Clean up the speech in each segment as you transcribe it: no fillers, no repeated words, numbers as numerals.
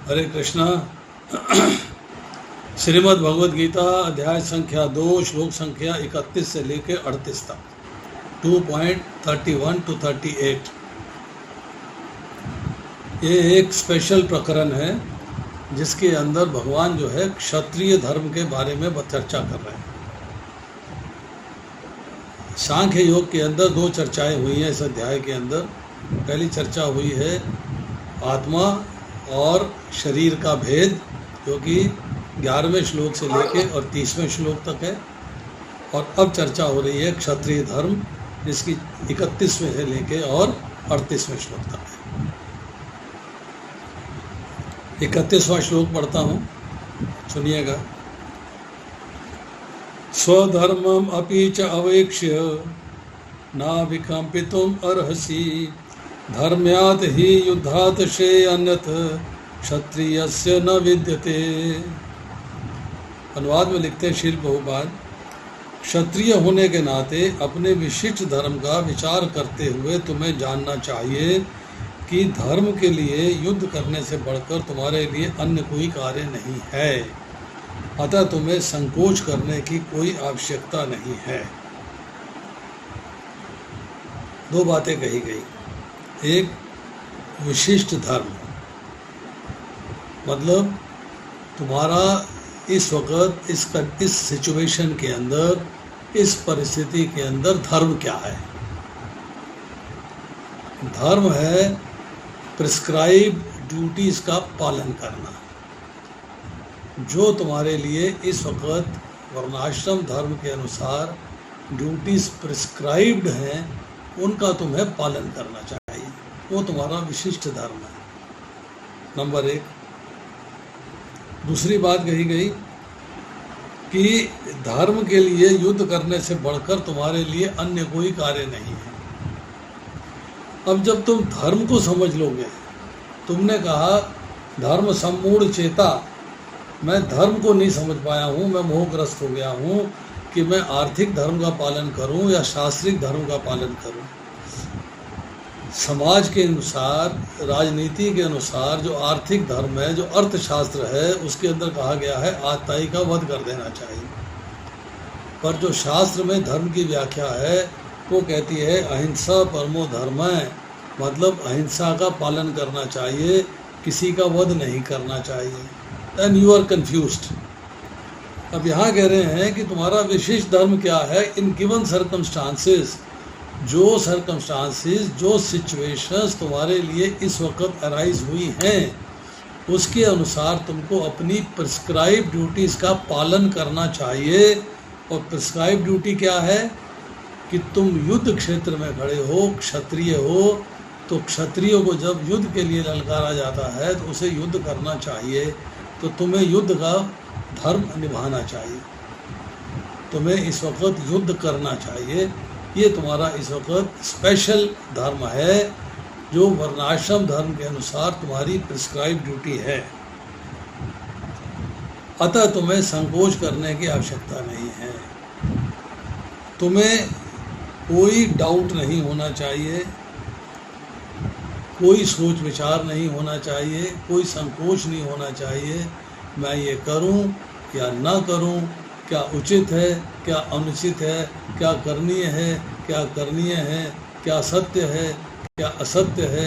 हरे कृष्णा। श्रीमद् भगवद गीता अध्याय संख्या 2 श्लोक संख्या 31 से लेकर 38 तक 2.31 to 38। ये एक स्पेशल प्रकरण है जिसके अंदर भगवान जो है क्षत्रिय धर्म के बारे में चर्चा कर रहे हैं। सांख्य योग के अंदर 2 चर्चाएं हुई हैं इस अध्याय के अंदर। पहली चर्चा हुई है आत्मा और शरीर का भेद, जो कि 11वें श्लोक से लेके और 30वें श्लोक तक है। और अब चर्चा हो रही है क्षत्रिय धर्म, जिसकी 31वें से लेके और 38वें श्लोक तक है। 31वां श्लोक पढ़ता हूँ, सुनिएगा। स्वधर्मम अपि च अवेक्ष्य ना विकम्पितुम अर्हसि धर्म्यात् हि युद्धात् श्रेयन्यत् क्षत्रियस्य न विद्यते। अनुवाद में लिखते हैं श्रील प्रभुपाद, क्षत्रिय होने के नाते अपने विशिष्ट धर्म का विचार करते हुए तुम्हें जानना चाहिए कि धर्म के लिए युद्ध करने से बढ़कर तुम्हारे लिए अन्य कोई कार्य नहीं है, अतः तुम्हें संकोच करने की कोई आवश्यकता नहीं है। 2 बातें कही गई। एक, विशिष्ट धर्म, मतलब तुम्हारा इस वक्त इस सिचुएशन के अंदर, इस परिस्थिति के अंदर धर्म क्या है। धर्म है प्रिस्क्राइब ड्यूटीज का पालन करना। जो तुम्हारे लिए इस वक्त वर्णाश्रम धर्म के अनुसार ड्यूटीज प्रिस्क्राइब्ड हैं, उनका तुम्हें पालन करना चाहिए। वो तुम्हारा विशिष्ट धर्म है, नंबर 1। दूसरी बात कही गई कि धर्म के लिए युद्ध करने से बढ़कर तुम्हारे लिए अन्य कोई कार्य नहीं है। अब जब तुम धर्म को समझ लोगे, तुमने कहा धर्म सम्मूढ़ चेता, मैं धर्म को नहीं समझ पाया हूँ, मैं मोहग्रस्त हो गया हूँ कि मैं आर्थिक धर्म का पालन करूँ या शास्त्रिक धर्म का पालन करूँ। समाज के अनुसार, राजनीति के अनुसार जो आर्थिक धर्म है, जो अर्थशास्त्र है, उसके अंदर कहा गया है आतताई का वध कर देना चाहिए। पर जो शास्त्र में धर्म की व्याख्या है वो कहती है अहिंसा परमो धर्म है, मतलब अहिंसा का पालन करना चाहिए, किसी का वध नहीं करना चाहिए। Then you are confused. अब यहाँ कह रहे हैं कि तुम्हारा विशिष्ट धर्म क्या है इन गिवन सर्कमस्टांसेस। जो सर्कमस्टांसेस, जो सिचुएशंस तुम्हारे लिए इस वक्त अराइज हुई हैं, उसके अनुसार तुमको अपनी प्रिस्क्राइब ड्यूटीज़ का पालन करना चाहिए। और प्रिस्क्राइब ड्यूटी क्या है कि तुम युद्ध क्षेत्र में खड़े हो, क्षत्रिय हो, तो क्षत्रियों को जब युद्ध के लिए ललकारा जाता है तो उसे युद्ध करना चाहिए। तो तुम्हें युद्ध का धर्म निभाना चाहिए, तुम्हें इस वक्त युद्ध करना चाहिए। ये तुम्हारा इस वक्त स्पेशल धर्म है, जो वर्णाश्रम धर्म के अनुसार तुम्हारी प्रिस्क्राइब ड्यूटी है। अतः तुम्हें संकोच करने की आवश्यकता नहीं है। तुम्हें कोई डाउट नहीं होना चाहिए, कोई सोच विचार नहीं होना चाहिए, कोई संकोच नहीं होना चाहिए। मैं ये करूं या ना करूं, क्या उचित है, क्या अनुचित है, क्या करणीय है, क्या करणीय है, क्या सत्य है, क्या असत्य है,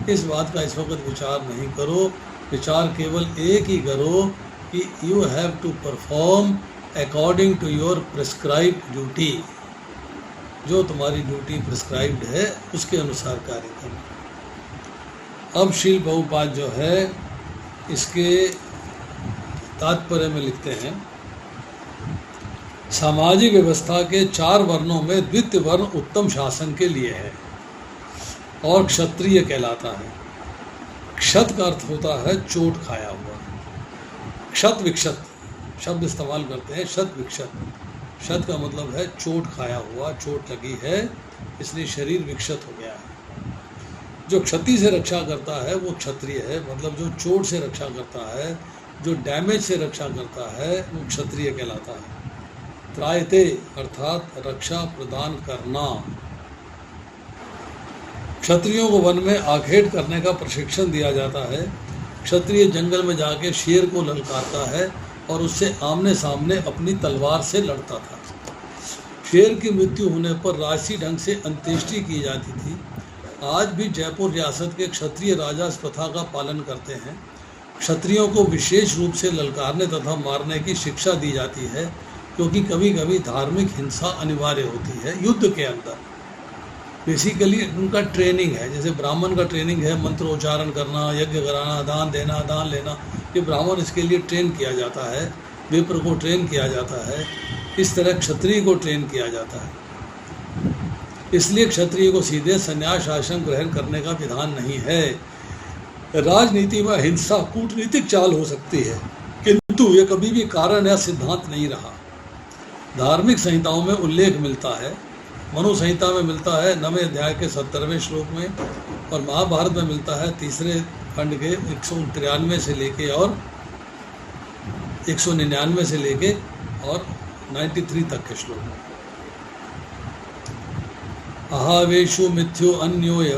इस बात का इस वक्त विचार नहीं करो। विचार केवल एक ही करो कि you have to perform according to your prescribe duty. जो तुम्हारी ड्यूटी प्रिस्क्राइब्ड है उसके अनुसार कार्य करो। अब श्रील प्रभुपाद जो है इसके तात्पर्य में लिखते हैं, सामाजिक व्यवस्था के 4 वर्णों में द्वितीय वर्ण उत्तम शासन के लिए है और क्षत्रिय कहलाता है। क्षत का अर्थ होता है चोट खाया हुआ। क्षत विक्षत शब्द इस्तेमाल करते हैं, क्षत विक्षत। क्षत का मतलब है चोट खाया हुआ, चोट लगी है इसलिए शरीर विक्षत हो गया है। जो क्षति से रक्षा करता है वो क्षत्रिय है, मतलब जो चोट से रक्षा करता है, जो डैमेज से रक्षा करता है वो क्षत्रिय कहलाता है। त्रायते अर्थात रक्षा प्रदान करना। क्षत्रियों को वन में आखेट करने का प्रशिक्षण दिया जाता है क्षत्रिय जंगल में जाके शेर को ललकारता है और उससे आमने सामने अपनी तलवार से लड़ता था। शेर की मृत्यु होने पर राजसी ढंग से अंत्येष्टि की जाती थी। आज भी जयपुर रियासत के क्षत्रिय राजा इस प्रथा का पालन करते हैं। क्षत्रियों को विशेष रूप से ललकारने तथा मारने की शिक्षा दी जाती है, क्योंकि कभी कभी धार्मिक हिंसा अनिवार्य होती है युद्ध के अंदर। बेसिकली उनका ट्रेनिंग है, जैसे ब्राह्मण का ट्रेनिंग है मंत्रोच्चारण करना, यज्ञ कराना, दान देना, दान लेना, ये ब्राह्मण इसके लिए ट्रेन किया जाता है, विप्र को ट्रेन किया जाता है। इस तरह क्षत्रिय को ट्रेन किया जाता है। इसलिए क्षत्रिय को सीधे संन्यास आश्रम ग्रहण करने का विधान नहीं है। राजनीति में हिंसा कूटनीतिक चाल हो सकती है, किंतु ये कभी भी कारण या सिद्धांत नहीं रहा। धार्मिक संहिताओं में उल्लेख मिलता है। मनु संहिता में मिलता है 9वें अध्याय के 70वें श्लोक में, और महाभारत में मिलता है 3रे खंड के 193 से लेके और 199 से लेके और 93 तक के श्लोक में। अहावेशु मिथ्यो अन्योय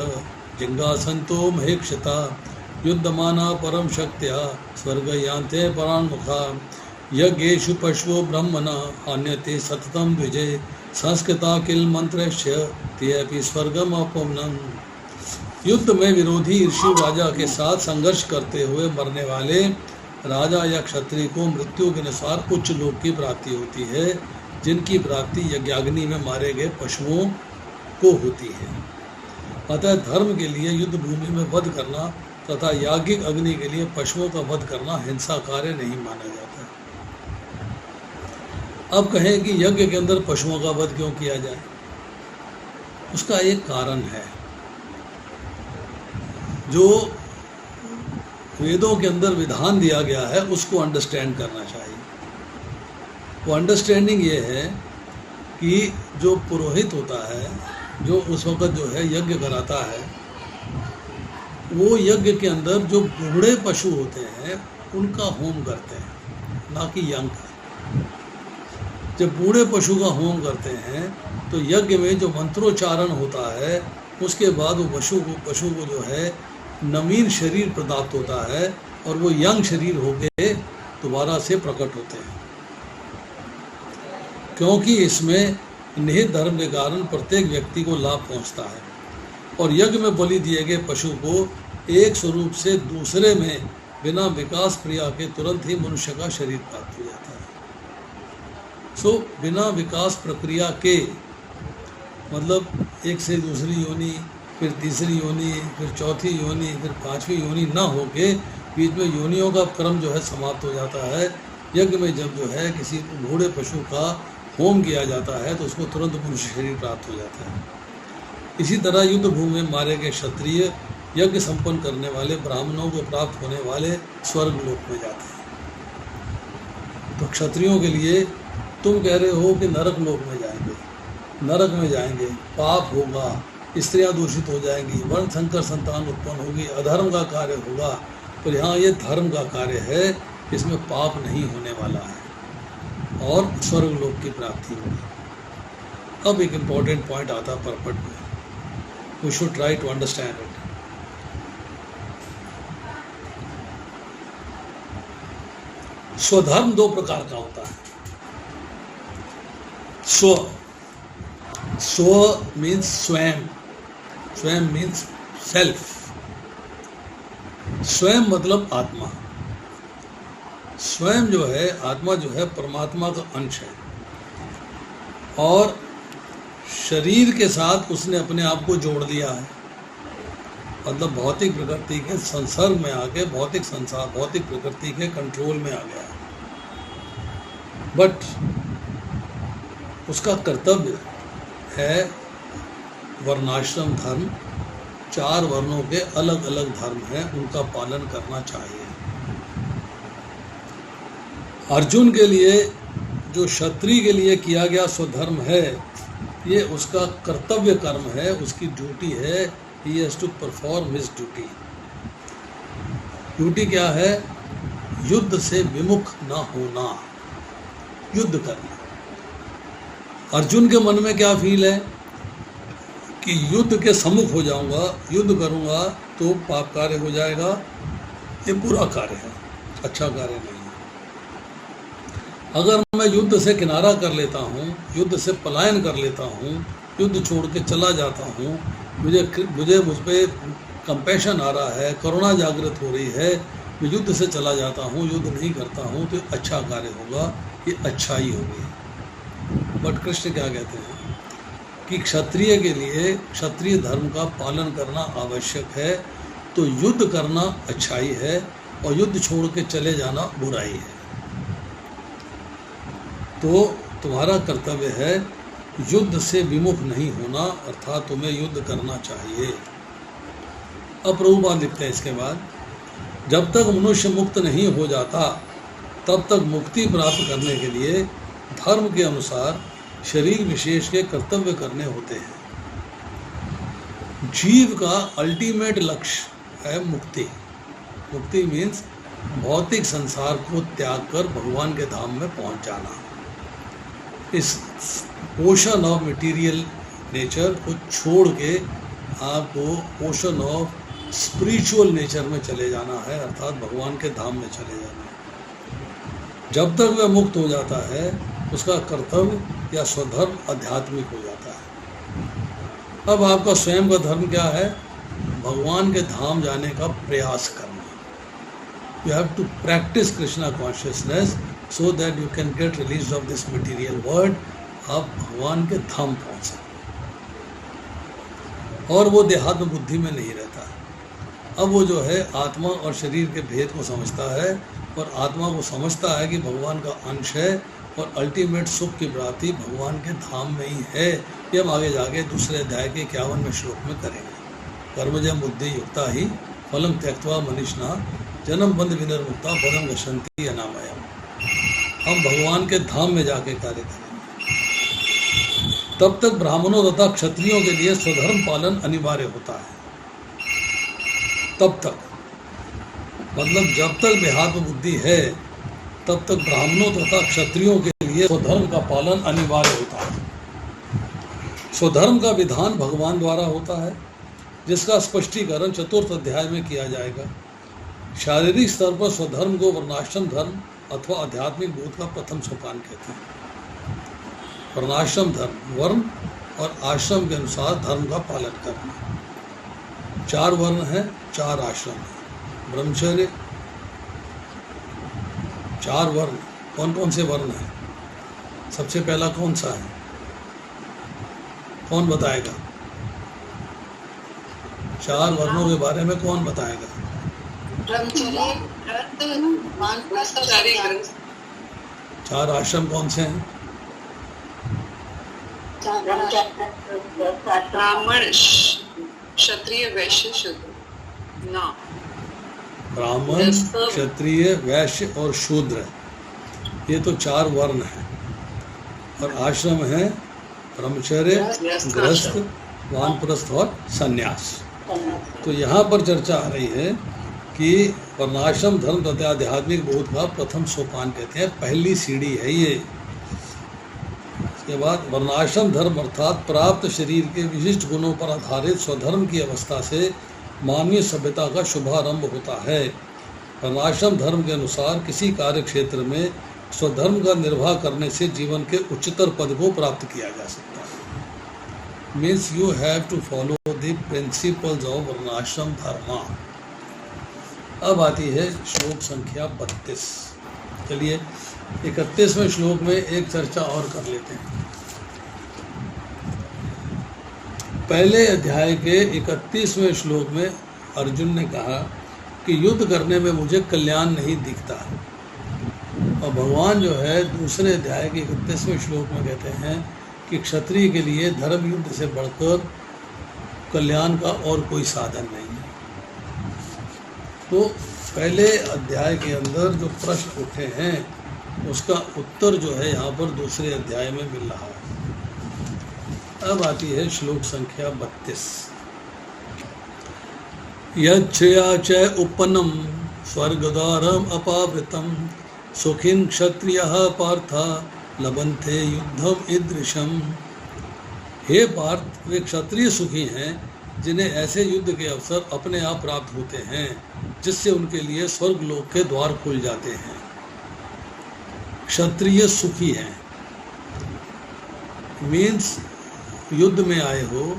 जिंगासंतो महेक्षता युद्धमाना परम शक्त्या स्वर्ग यान्ते परान्मुखा यज्ञेषु पशवो ब्रह्मणा अन्यते सततम द्विजे संस्कृता किल मंत्रस्य तेऽपि स्वर्गम अपवनम्। युद्ध में विरोधी ऋषि राजा के साथ संघर्ष करते हुए मरने वाले राजा या क्षत्रिय को मृत्यु के अनुसार उच्च लोक की प्राप्ति होती है, जिनकी प्राप्ति यज्ञाग्नि में मारे गए पशुओं को होती है। अतः धर्म के लिए युद्ध भूमि में वध करना तथा याज्ञिक अग्नि के लिए पशुओं का वध करना हिंसा कार्य नहीं माना जाता। अब कहें कि यज्ञ के अंदर पशुओं का वध क्यों किया जाए? उसका एक कारण है। जो वेदों के अंदर विधान दिया गया है उसको अंडरस्टैंड करना चाहिए। वो अंडरस्टैंडिंग ये है कि जो पुरोहित होता है, जो उस वक़्त जो है यज्ञ कराता है, वो यज्ञ के अंदर जो बूढ़े पशु होते हैं उनका होम करते हैं, ना कि यंग का। जब बूढ़े पशु का होम करते हैं तो यज्ञ में जो मंत्रोच्चारण होता है उसके बाद वो पशु को जो है नवीन शरीर प्राप्त होता है और वो यंग शरीर होके दोबारा से प्रकट होते हैं, क्योंकि इसमें निहित धर्म के कारण प्रत्येक व्यक्ति को लाभ पहुंचता है। और यज्ञ में बलि दिए गए पशु को एक स्वरूप से दूसरे में बिना विकास क्रिया के तुरंत ही मनुष्य का शरीर प्राप्त हो जाता है। बिना विकास प्रक्रिया के, मतलब एक से दूसरी योनि, फिर तीसरी योनि, फिर चौथी योनि, फिर 5वीं योनि ना होके बीच में योनियों का क्रम जो है समाप्त हो जाता है। यज्ञ में जब जो है किसी बूढ़े पशु का होम किया जाता है तो उसको तुरंत मनुष्य शरीर प्राप्त हो जाता है। इसी तरह युद्ध भूमि में मारे गए क्षत्रिय यज्ञ संपन्न करने वाले ब्राह्मणों को प्राप्त होने वाले स्वर्ग लोक में जाते हैं। तो क्षत्रियों के लिए तुम कह रहे हो कि नरक लोक में जाएंगे, नरक में जाएंगे, पाप होगा, स्त्रियां दूषित हो जाएंगी, वर्ण संकर संतान उत्पन्न होगी, अधर्म का कार्य होगा। तो यहाँ ये धर्म का कार्य है, इसमें पाप नहीं होने वाला है और स्वर्ग लोक की प्राप्ति होगी। अब एक इम्पॉर्टेंट पॉइंट आता है परपट में, we should try to understand it. स्वधर्म दो प्रकार का होता है। स्व मीन्स स्वयं, स्वयं मीन्स सेल्फ। स्वयं मतलब आत्मा। स्वयं जो है, आत्मा जो है परमात्मा का अंश है और शरीर के साथ उसने अपने आप को जोड़ दिया है। मतलब भौतिक प्रकृति के संसर्ग में आके भौतिक संसार, भौतिक प्रकृति के कंट्रोल में आ गया है। बट उसका कर्तव्य है वर्णाश्रम धर्म। 4 वर्णों के अलग अलग धर्म हैं, उनका पालन करना चाहिए। अर्जुन के लिए जो क्षत्रिय के लिए किया गया स्वधर्म है, ये उसका कर्तव्य कर्म है, उसकी ड्यूटी है। He has to perform his duty. Duty क्या है? युद्ध से विमुख ना होना, युद्ध करना। अर्जुन के मन में क्या फील है कि युद्ध के सम्मुख हो जाऊंगा, युद्ध करूंगा तो पाप कार्य हो जाएगा, ये बुरा कार्य है, अच्छा कार्य नहीं है। अगर मैं युद्ध से किनारा कर लेता हूँ, युद्ध से पलायन कर लेता हूँ, युद्ध छोड़ के चला जाता हूँ, मुझे मुझ पर कंपैशन आ रहा है, करुणा जागृत हो रही है, मैं युद्ध से चला जाता हूँ, युद्ध नहीं करता हूँ, तो अच्छा कार्य होगा, ये अच्छाई होगी। बट कृष्ण क्या कहते हैं कि क्षत्रिय के लिए क्षत्रिय धर्म का पालन करना आवश्यक है, तो युद्ध करना अच्छाई है और युद्ध छोड़ के चले जाना बुराई है। तो तुम्हारा कर्तव्य है युद्ध से विमुख नहीं होना, अर्थात तुम्हें युद्ध करना चाहिए। अब प्रभुपाद लिखते हैं इसके बाद, जब तक मनुष्य मुक्त नहीं हो जाता तब तक मुक्ति प्राप्त करने के लिए धर्म के अनुसार शरीर विशेष के कर्तव्य करने होते हैं। जीव का अल्टीमेट लक्ष्य है मुक्ति। मुक्ति मीन्स भौतिक संसार को त्याग कर भगवान के धाम में पहुंच जाना। इस पोषण ऑफ मटेरियल नेचर को छोड़ के आपको पोषण ऑफ स्पिरिचुअल नेचर में चले जाना है, अर्थात भगवान के धाम में चले जाना है। जब तक वह मुक्त हो जाता है उसका कर्तव्य या स्वधर्म आध्यात्मिक हो जाता है। अब आपका स्वयं का धर्म क्या है? भगवान के धाम जाने का प्रयास करना। You have to practice Krishna consciousness so that you can get release of this material world. आप भगवान के धाम पहुँचे, और वो देहात्म बुद्धि में नहीं रहता। अब वो जो है आत्मा और शरीर के भेद को समझता है, और आत्मा को समझता है कि भगवान का अंश है और अल्टीमेट सुख की प्राप्ति भगवान के धाम में ही है। ये हम आगे जाके दूसरे अध्याय के 51वें श्लोक में करेंगे। कर्मजं बुद्धि युक्ता ही फलम त्यक्त्वा मनीषिणः जन्म बंध विनिर्मुक्ता पदं गच्छन्ति अनामयम्। हम भगवान के धाम में जाके कार्य करेंगे। तब तक ब्राह्मणों तथा क्षत्रियों के लिए स्वधर्म पालन अनिवार्य होता है। तब तक मतलब जब तक देहात्म बुद्धि है तब तक ब्राह्मणों तथा क्षत्रियों के लिए स्वधर्म का पालन अनिवार्य होता है। स्वधर्म का विधान भगवान द्वारा होता है, जिसका स्पष्टीकरण चतुर्थ अध्याय में किया जाएगा। शारीरिक स्तर पर स्वधर्म को वर्णाश्रम धर्म अथवा आध्यात्मिक बोध का प्रथम सोपान कहते हैं। वर्णाश्रम धर्म, वर्ण और आश्रम के अनुसार धर्म का पालन करना। 4 वर्ण हैं, 4 आश्रम हैं। ब्रह्मचर्य 4 वर्ण। कौन कौन से वर्ण हैं? सबसे पहला कौन सा है? कौन बताएगा? 4 वर्णों के बारे में कौन बताएगा? 4 आश्रम कौन से हैं? ब्राह्मण, क्षत्रिय, वैश्य, शूद्र। ना, ब्राह्मण, क्षत्रिय, वैश्य और शूद्र, ये तो 4 वर्ण हैं। और आश्रम है ब्रह्मचर्य, गृहस्थ, वानप्रस्थ और संन्यास। तो यहाँ पर चर्चा आ रही है कि वर्णाश्रम धर्म तथा आध्यात्मिक बोध का प्रथम सोपान कहते हैं, पहली सीढ़ी है ये। इसके बाद वर्णाश्रम धर्म अर्थात प्राप्त शरीर के विशिष्ट गुणों पर आधारित स्वधर्म की अवस्था से मानवीय सभ्यता का शुभारंभ होता है। वर्णाश्रम धर्म के अनुसार किसी कार्य क्षेत्र में स्वधर्म का निर्वाह करने से जीवन के उच्चतर पद को प्राप्त किया जा सकता है। Means you have to follow the principles of varnashrama dharma. अब आती है श्लोक संख्या 32। चलिए 31वें श्लोक में एक चर्चा और कर लेते हैं। पहले अध्याय के 31वें श्लोक में अर्जुन ने कहा कि युद्ध करने में मुझे कल्याण नहीं दिखता, और भगवान जो है दूसरे अध्याय के 31वें श्लोक में कहते हैं कि क्षत्रिय के लिए धर्म युद्ध से बढ़कर कल्याण का और कोई साधन नहीं है। तो पहले अध्याय के अंदर जो प्रश्न उठे हैं उसका उत्तर जो है यहाँ पर दूसरे अध्याय में मिल रहा है। अब आती है श्लोक संख्या 32। यच्छया च उपनम स्वर्गद्वारम अपावृतम सुखिन क्षत्रियः पार्थ लभन्ते युद्धम ईदृशम। हे पार्थ, वे क्षत्रिय सुखी हैं जिन्हें ऐसे युद्ध के अवसर अपने आप प्राप्त होते हैं जिससे उनके लिए स्वर्ग लोक के द्वार खुल जाते हैं। क्षत्रिय सुखी हैं मीन्स युद्ध में आए हो,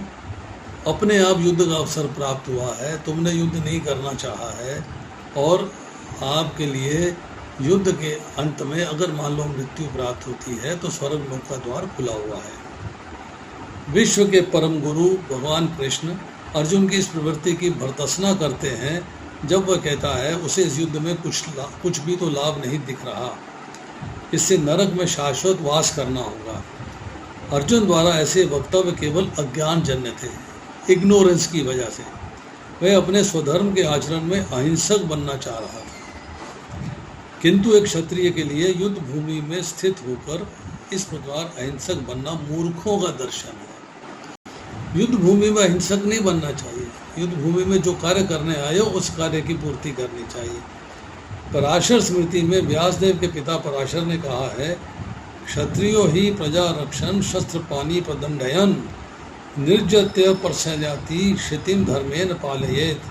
अपने आप युद्ध का अवसर प्राप्त हुआ है, तुमने युद्ध नहीं करना चाहा है, और आपके लिए युद्ध के अंत में अगर मान लो मृत्यु प्राप्त होती है तो स्वर्ग लोक का द्वार खुला हुआ है। विश्व के परम गुरु भगवान कृष्ण अर्जुन की इस प्रवृत्ति की भर्त्सना करते हैं जब वह कहता है उसे इस युद्ध में कुछ भी तो लाभ नहीं दिख रहा, इससे नरक में शाश्वत वास करना होगा। अर्जुन द्वारा ऐसे वक्तव्य केवल अज्ञान जन्य थे, इग्नोरेंस की वजह से। वह अपने स्वधर्म के आचरण में अहिंसक बनना चाह रहा था, किंतु एक क्षत्रिय के लिए युद्ध भूमि में स्थित होकर इस प्रकार अहिंसक बनना मूर्खों का दर्शन है। युद्ध भूमि में अहिंसक नहीं बनना चाहिए, युद्ध भूमि में जो कार्य करने आए हो उस कार्य की पूर्ति करनी चाहिए। पराशर स्मृति में व्यासदेव के पिता पराशर ने कहा है, क्षत्रियो ही प्रजा रक्षण शस्त्र पानी प्रदंडयन निर्जत्य परसजाति क्षितिम धर्मेन पालयेत।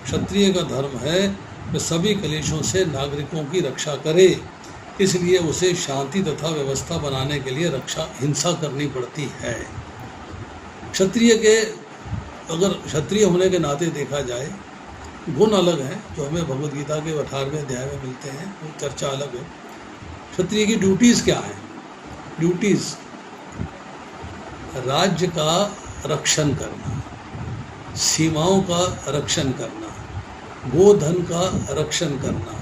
क्षत्रिय का धर्म है वह सभी कलेशों से नागरिकों की रक्षा करे, इसलिए उसे शांति तथा व्यवस्था बनाने के लिए हिंसा करनी पड़ती है। क्षत्रिय के अगर क्षत्रिय होने के नाते देखा जाए, गुण अलग हैं जो हमें भगवद गीता के 18वें अध्याय में मिलते हैं, वो चर्चा अलग है। क्षत्रिय की ड्यूटीज़ क्या हैं? ड्यूटीज़ राज्य का रक्षण करना, सीमाओं का रक्षण करना, गोधन का रक्षण करना,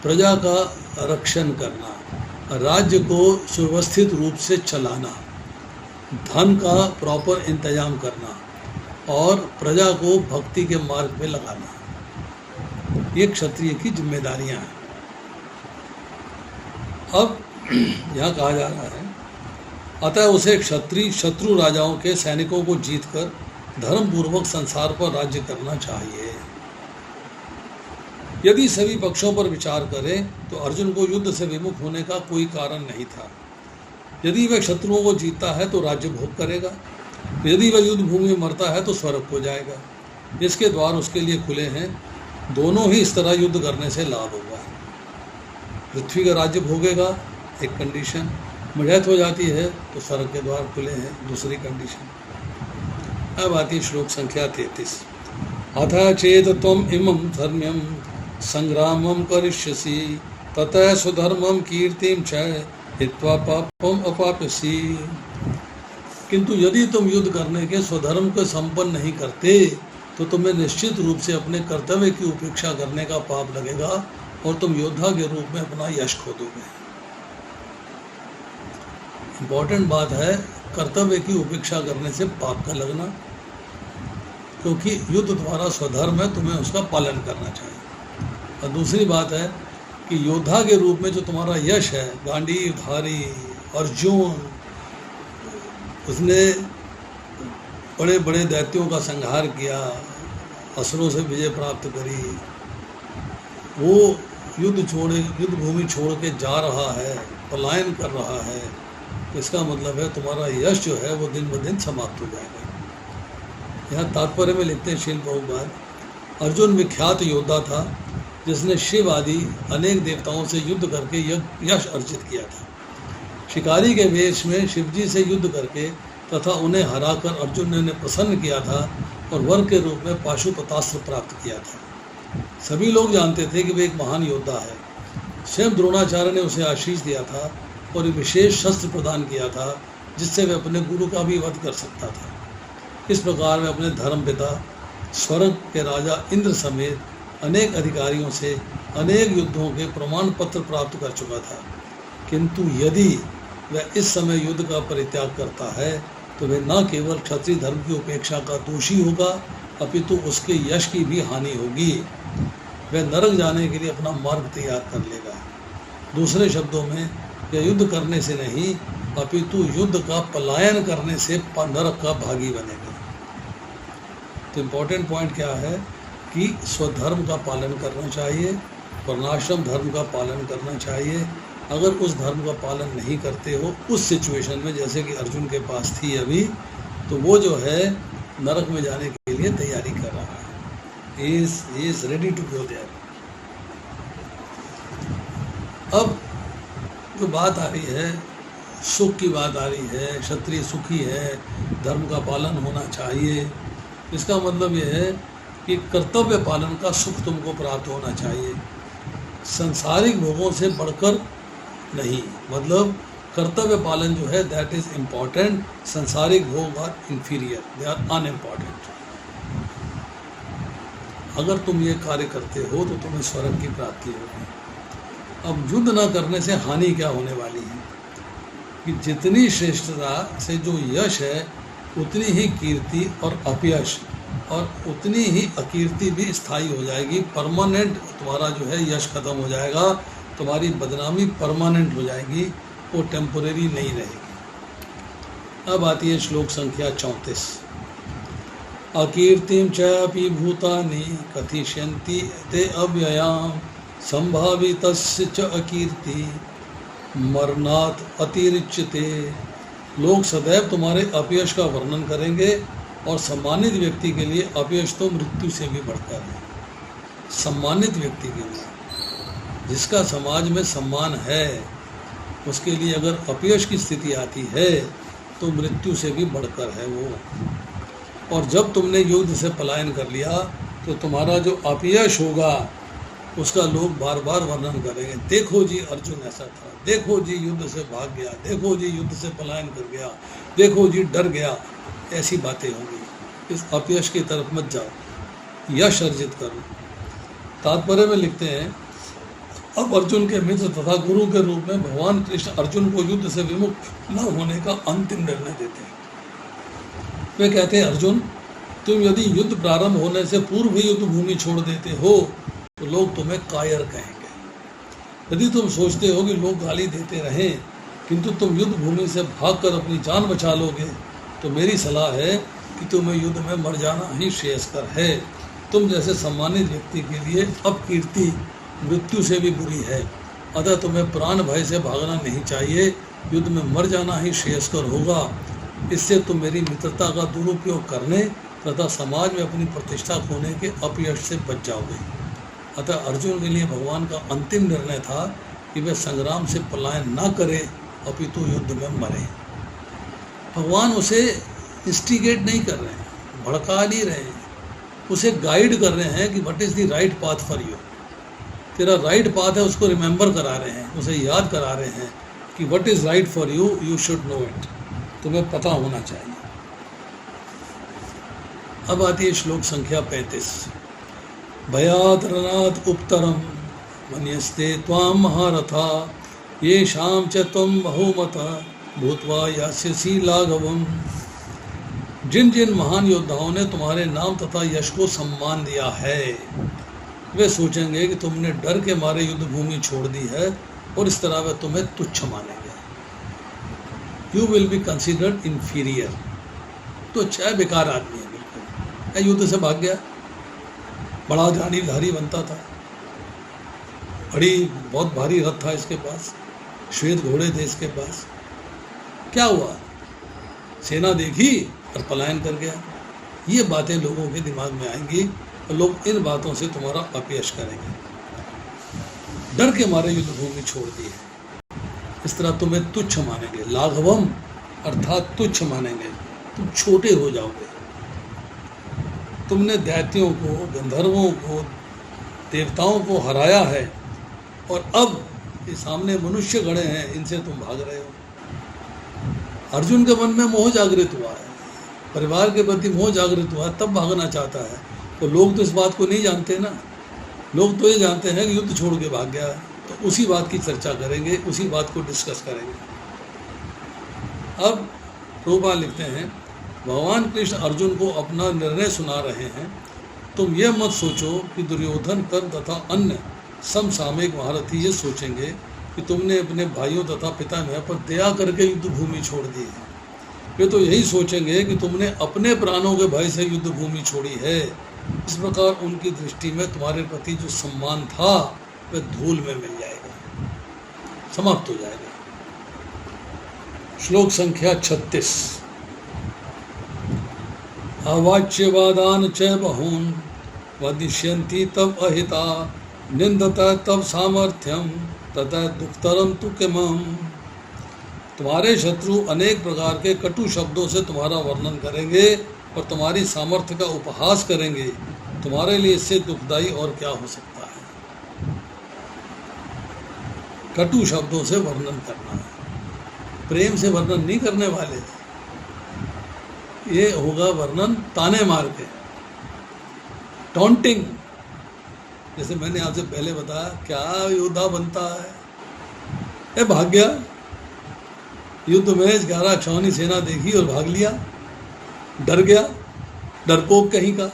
प्रजा का रक्षण करना, राज्य को सुव्यवस्थित रूप से चलाना, धन का प्रॉपर इंतजाम करना और प्रजा को भक्ति के मार्ग पे लगाना, ये क्षत्रिय की जिम्मेदारियां हैं। अब यहाँ कहा जा रहा है, अतः उसे क्षत्रिय शत्रु राजाओं के सैनिकों को जीतकर धर्मपूर्वक संसार पर राज्य करना चाहिए। यदि सभी पक्षों पर विचार करें तो अर्जुन को युद्ध से विमुख होने का कोई कारण नहीं था। यदि वह शत्रुओं को जीतता है तो राज्य भोग करेगा, यदि वह युद्ध भूमि में मरता है तो स्वर्ग हो जाएगा। इसके द्वार उसके लिए खुले हैं, दोनों ही इस तरह युद्ध करने से लाभ होगा। पृथ्वी का राज्य भोगेगा, एक कंडीशन, मृत हो जाती है तो स्वर्ग के द्वार खुले हैं, दूसरी कंडीशन। अब आती श्लोक संख्या 33। अथ चेत त्वम इमं धर्म्यम संग्रामं करिष्यसि ततः स्वधर्मं कीर्तिं च हित्वा पापम अपाप्यसि। किंतु यदि तुम युद्ध करने के स्वधर्म को संपन्न नहीं करते तो तुम्हें निश्चित रूप से अपने कर्तव्य की उपेक्षा करने का पाप लगेगा और तुम योद्धा के रूप में अपना यश खो दोगे। इम्पोर्टेंट बात है, कर्तव्य की उपेक्षा करने से पाप का लगना, क्योंकि युद्ध तुम्हारा स्वधर्म है, तुम्हें उसका पालन करना चाहिए। और दूसरी बात है कि योद्धा के रूप में जो तुम्हारा यश है, गांडीवधारी अर्जुन, उसने बड़े बड़े दैत्यों का संहार किया, असुरों से विजय प्राप्त करी, वो युद्ध भूमि छोड़ के जा रहा है, पलायन कर रहा है, इसका मतलब है तुम्हारा यश जो है वो दिन ब दिन समाप्त हो जाएगा। यहाँ तात्पर्य में लिखते हैं शील प्रभुपाद, अर्जुन विख्यात योद्धा था जिसने शिव आदि अनेक देवताओं से युद्ध करके यश अर्जित किया था। शिकारी के वेश में शिवजी से युद्ध करके तथा उन्हें हराकर अर्जुन ने उन्हें प्रसन्न किया था और वर के रूप में पाशुपतास्त्र प्राप्त किया था। सभी लोग जानते थे कि वे एक महान योद्धा है। स्वयं द्रोणाचार्य ने उसे आशीष दिया था और एक विशेष शस्त्र प्रदान किया था जिससे वह अपने गुरु का भी वध कर सकता था। इस प्रकार वह अपने धर्मपिता स्वर्ग के राजा इंद्र समेत अनेक अधिकारियों से अनेक युद्धों के प्रमाण पत्र प्राप्त कर चुका था। किंतु यदि वह इस समय युद्ध का परित्याग करता है तो वह न केवल क्षत्रिय धर्म की उपेक्षा का दोषी होगा अपितु उसके यश की भी हानि होगी। वह नरक जाने के लिए अपना मार्ग तैयार कर लेगा। दूसरे शब्दों में यह युद्ध करने से नहीं अपितु युद्ध का पलायन करने से नरक का भागी बनेगा। तो इम्पोर्टेंट पॉइंट क्या है कि स्वधर्म का पालन करना चाहिए, वर्णाश्रम धर्म का पालन करना चाहिए। अगर उस धर्म का पालन नहीं करते हो उस सिचुएशन में जैसे कि अर्जुन के पास थी अभी, तो वो जो है नरक में जाने के के लिए तैयारी कर रहा है, he is ready to go there। अब जो बात आ रही है, सुख की बात आ रही है, क्षत्रिय सुखी है, धर्म का पालन होना चाहिए, इसका मतलब ये है कि कर्तव्य पालन का सुख तुमको प्राप्त होना चाहिए, संसारिक भोगों से बढ़कर नहीं। मतलब कर्तव्य पालन जो है दैट इज इम्पॉर्टेंट, संसारिक भोग are inferior, they are unimportant. अगर तुम ये कार्य करते हो तो तुम्हें स्वर्ग की प्राप्ति होगी। अब युद्ध न करने से हानि क्या होने वाली है कि जितनी श्रेष्ठता से जो यश है उतनी ही कीर्ति और अपयश और उतनी ही अकीर्ति भी स्थायी हो जाएगी, परमानेंट तुम्हारा जो है यश खत्म हो जाएगा, तुम्हारी बदनामी परमानेंट हो जाएगी, वो टेम्पोरेरी नहीं रहेगी। अब आती है श्लोक संख्या 34। अकीर्तिम च अपि भूतानि कथिष्यन्ति ते अव्ययाम संभावितस्य च अकीर्ति मरणात् अतिरिच्यते। लोग सदैव तुम्हारे अपयश का वर्णन करेंगे और सम्मानित व्यक्ति के लिए अपयश तो मृत्यु से भी बढ़कर है। सम्मानित व्यक्ति के लिए, जिसका समाज में सम्मान है, उसके लिए अगर अपयश की स्थिति आती है तो मृत्यु से भी बढ़कर है वो। और जब तुमने युद्ध से पलायन कर लिया तो तुम्हारा जो अपयश होगा उसका लोग बार बार वर्णन करेंगे, देखो जी अर्जुन ऐसा था, देखो जी युद्ध से भाग गया, देखो जी युद्ध से पलायन कर गया, देखो जी डर गया, ऐसी बातें होंगी। इस अपयश की तरफ मत जाओ, यश अर्जित करो। तात्पर्य में लिखते हैं, अब अर्जुन के मित्र तथा गुरु के रूप में भगवान कृष्ण अर्जुन को युद्ध से विमुख न होने का अंतिम निर्णय देते हैं। वे कहते हैं, अर्जुन तुम यदि युद्ध प्रारंभ होने से पूर्व ही युद्ध भूमि छोड़ देते हो तो लोग तुम्हें कायर कहेंगे। यदि तुम सोचते हो कि लोग गाली देते रहें किंतु तुम युद्ध भूमि से भागकर अपनी जान बचा लोगे तो मेरी सलाह है कि तुम्हें युद्ध में मर जाना ही श्रेयस्कर है। तुम जैसे सम्मानित व्यक्ति के लिए अपकीर्ति मृत्यु से भी बुरी है, अतः तुम्हें प्राण भय से भागना नहीं चाहिए, युद्ध में मर जाना ही श्रेयस्कर होगा। इससे तुम मेरी मित्रता का दुरुपयोग करने तथा समाज में अपनी प्रतिष्ठा खोने के अपयश से बच जाओगे। अतः अर्जुन के लिए भगवान का अंतिम निर्णय था कि वे संग्राम से पलायन न करें अपितु युद्ध में मरे। भगवान उसे इंस्टिगेट नहीं कर रहे हैं, भड़का नहीं रहे हैं, उसे गाइड कर रहे हैं कि what is the right path for you. तेरा राइट पाथ है उसको रिमेंबर करा रहे हैं, उसे याद करा रहे हैं कि what is right for you, you should know it, तुम्हें पता होना चाहिए। अब आती है श्लोक संख्या 35। भयात् रणात् उपतरम मन्यस्ते त्वां महारथा येषां च त्वं बहुमता भूत्वा यास्यसि लाघवम्। जिन जिन महान योद्धाओं ने तुम्हारे नाम तथा यश को सम्मान दिया है वे सोचेंगे कि तुमने डर के मारे युद्ध भूमि छोड़ दी है और इस तरह वे तुम्हें तुच्छ मानेंगे। You will be considered inferior. तो अच्छा बेकार आदमी है, बिल्कुल युद्ध से भाग गया, बड़ा धारी बनता था, बहुत भारी रथ था इसके पास, श्वेत घोड़े थे इसके पास, क्या हुआ, सेना देखी और पलायन कर गया। ये बातें लोगों के दिमाग में आएंगी और लोग इन बातों से तुम्हारा अपयश करेंगे। डर के मारे युद्ध भूमि छोड़ दी है, इस तरह तुम्हें तुच्छ मानेंगे। लाघवम अर्थात तुच्छ मानेंगे, तुम छोटे हो जाओगे। तुमने दैत्यों को, गंधर्वों को, देवताओं को हराया है और अब ये सामने मनुष्य खड़े हैं, इनसे तुम भाग रहे हो। अर्जुन के मन में मोह जागृत हुआ है, परिवार के प्रति मोह जागृत हुआ, तब भागना चाहता है। तो लोग तो इस बात को नहीं जानते ना, लोग तो ये जानते हैं कि युद्ध छोड़ के भाग गया है, तो उसी बात की चर्चा करेंगे, उसी बात को डिस्कस करेंगे। अब रूपा लिखते हैं, भगवान कृष्ण अर्जुन को अपना निर्णय सुना रहे हैं। तुम यह मत सोचो कि दुर्योधन, कर्ण तथा अन्य समसामयिक महारथी ये सोचेंगे कि तुमने अपने भाइयों तथा पितामह पर दया करके युद्ध भूमि छोड़ दी है। वे तो यही सोचेंगे कि तुमने अपने प्राणों के भय से युद्ध भूमि छोड़ी है। इस प्रकार उनकी दृष्टि में तुम्हारे प्रति जो सम्मान था वह धूल में मिल जाएगा, समाप्त हो जाएगा। श्लोक संख्या 36। अवाच्यवादान च बहून् वदिष्यन्ति तब अहिता निंदता तब सामर्थ्यम तथा दुखतरम तु किमम। तुम्हारे शत्रु अनेक प्रकार के कटु शब्दों से तुम्हारा वर्णन करेंगे और तुम्हारी सामर्थ्य का उपहास करेंगे। तुम्हारे लिए इससे दुखदाई और क्या हो सकता है। कटु शब्दों से वर्णन करना है, प्रेम से वर्णन नहीं करने वाले। ये होगा वर्णन ताने मार के, टॉन्टिंग। जैसे मैंने आपसे पहले बताया, क्या योद्धा बनता है, ए भाग गया, युद्ध में 11 छावनी सेना देखी और भाग लिया, डर गया, डरपोक कहीं का।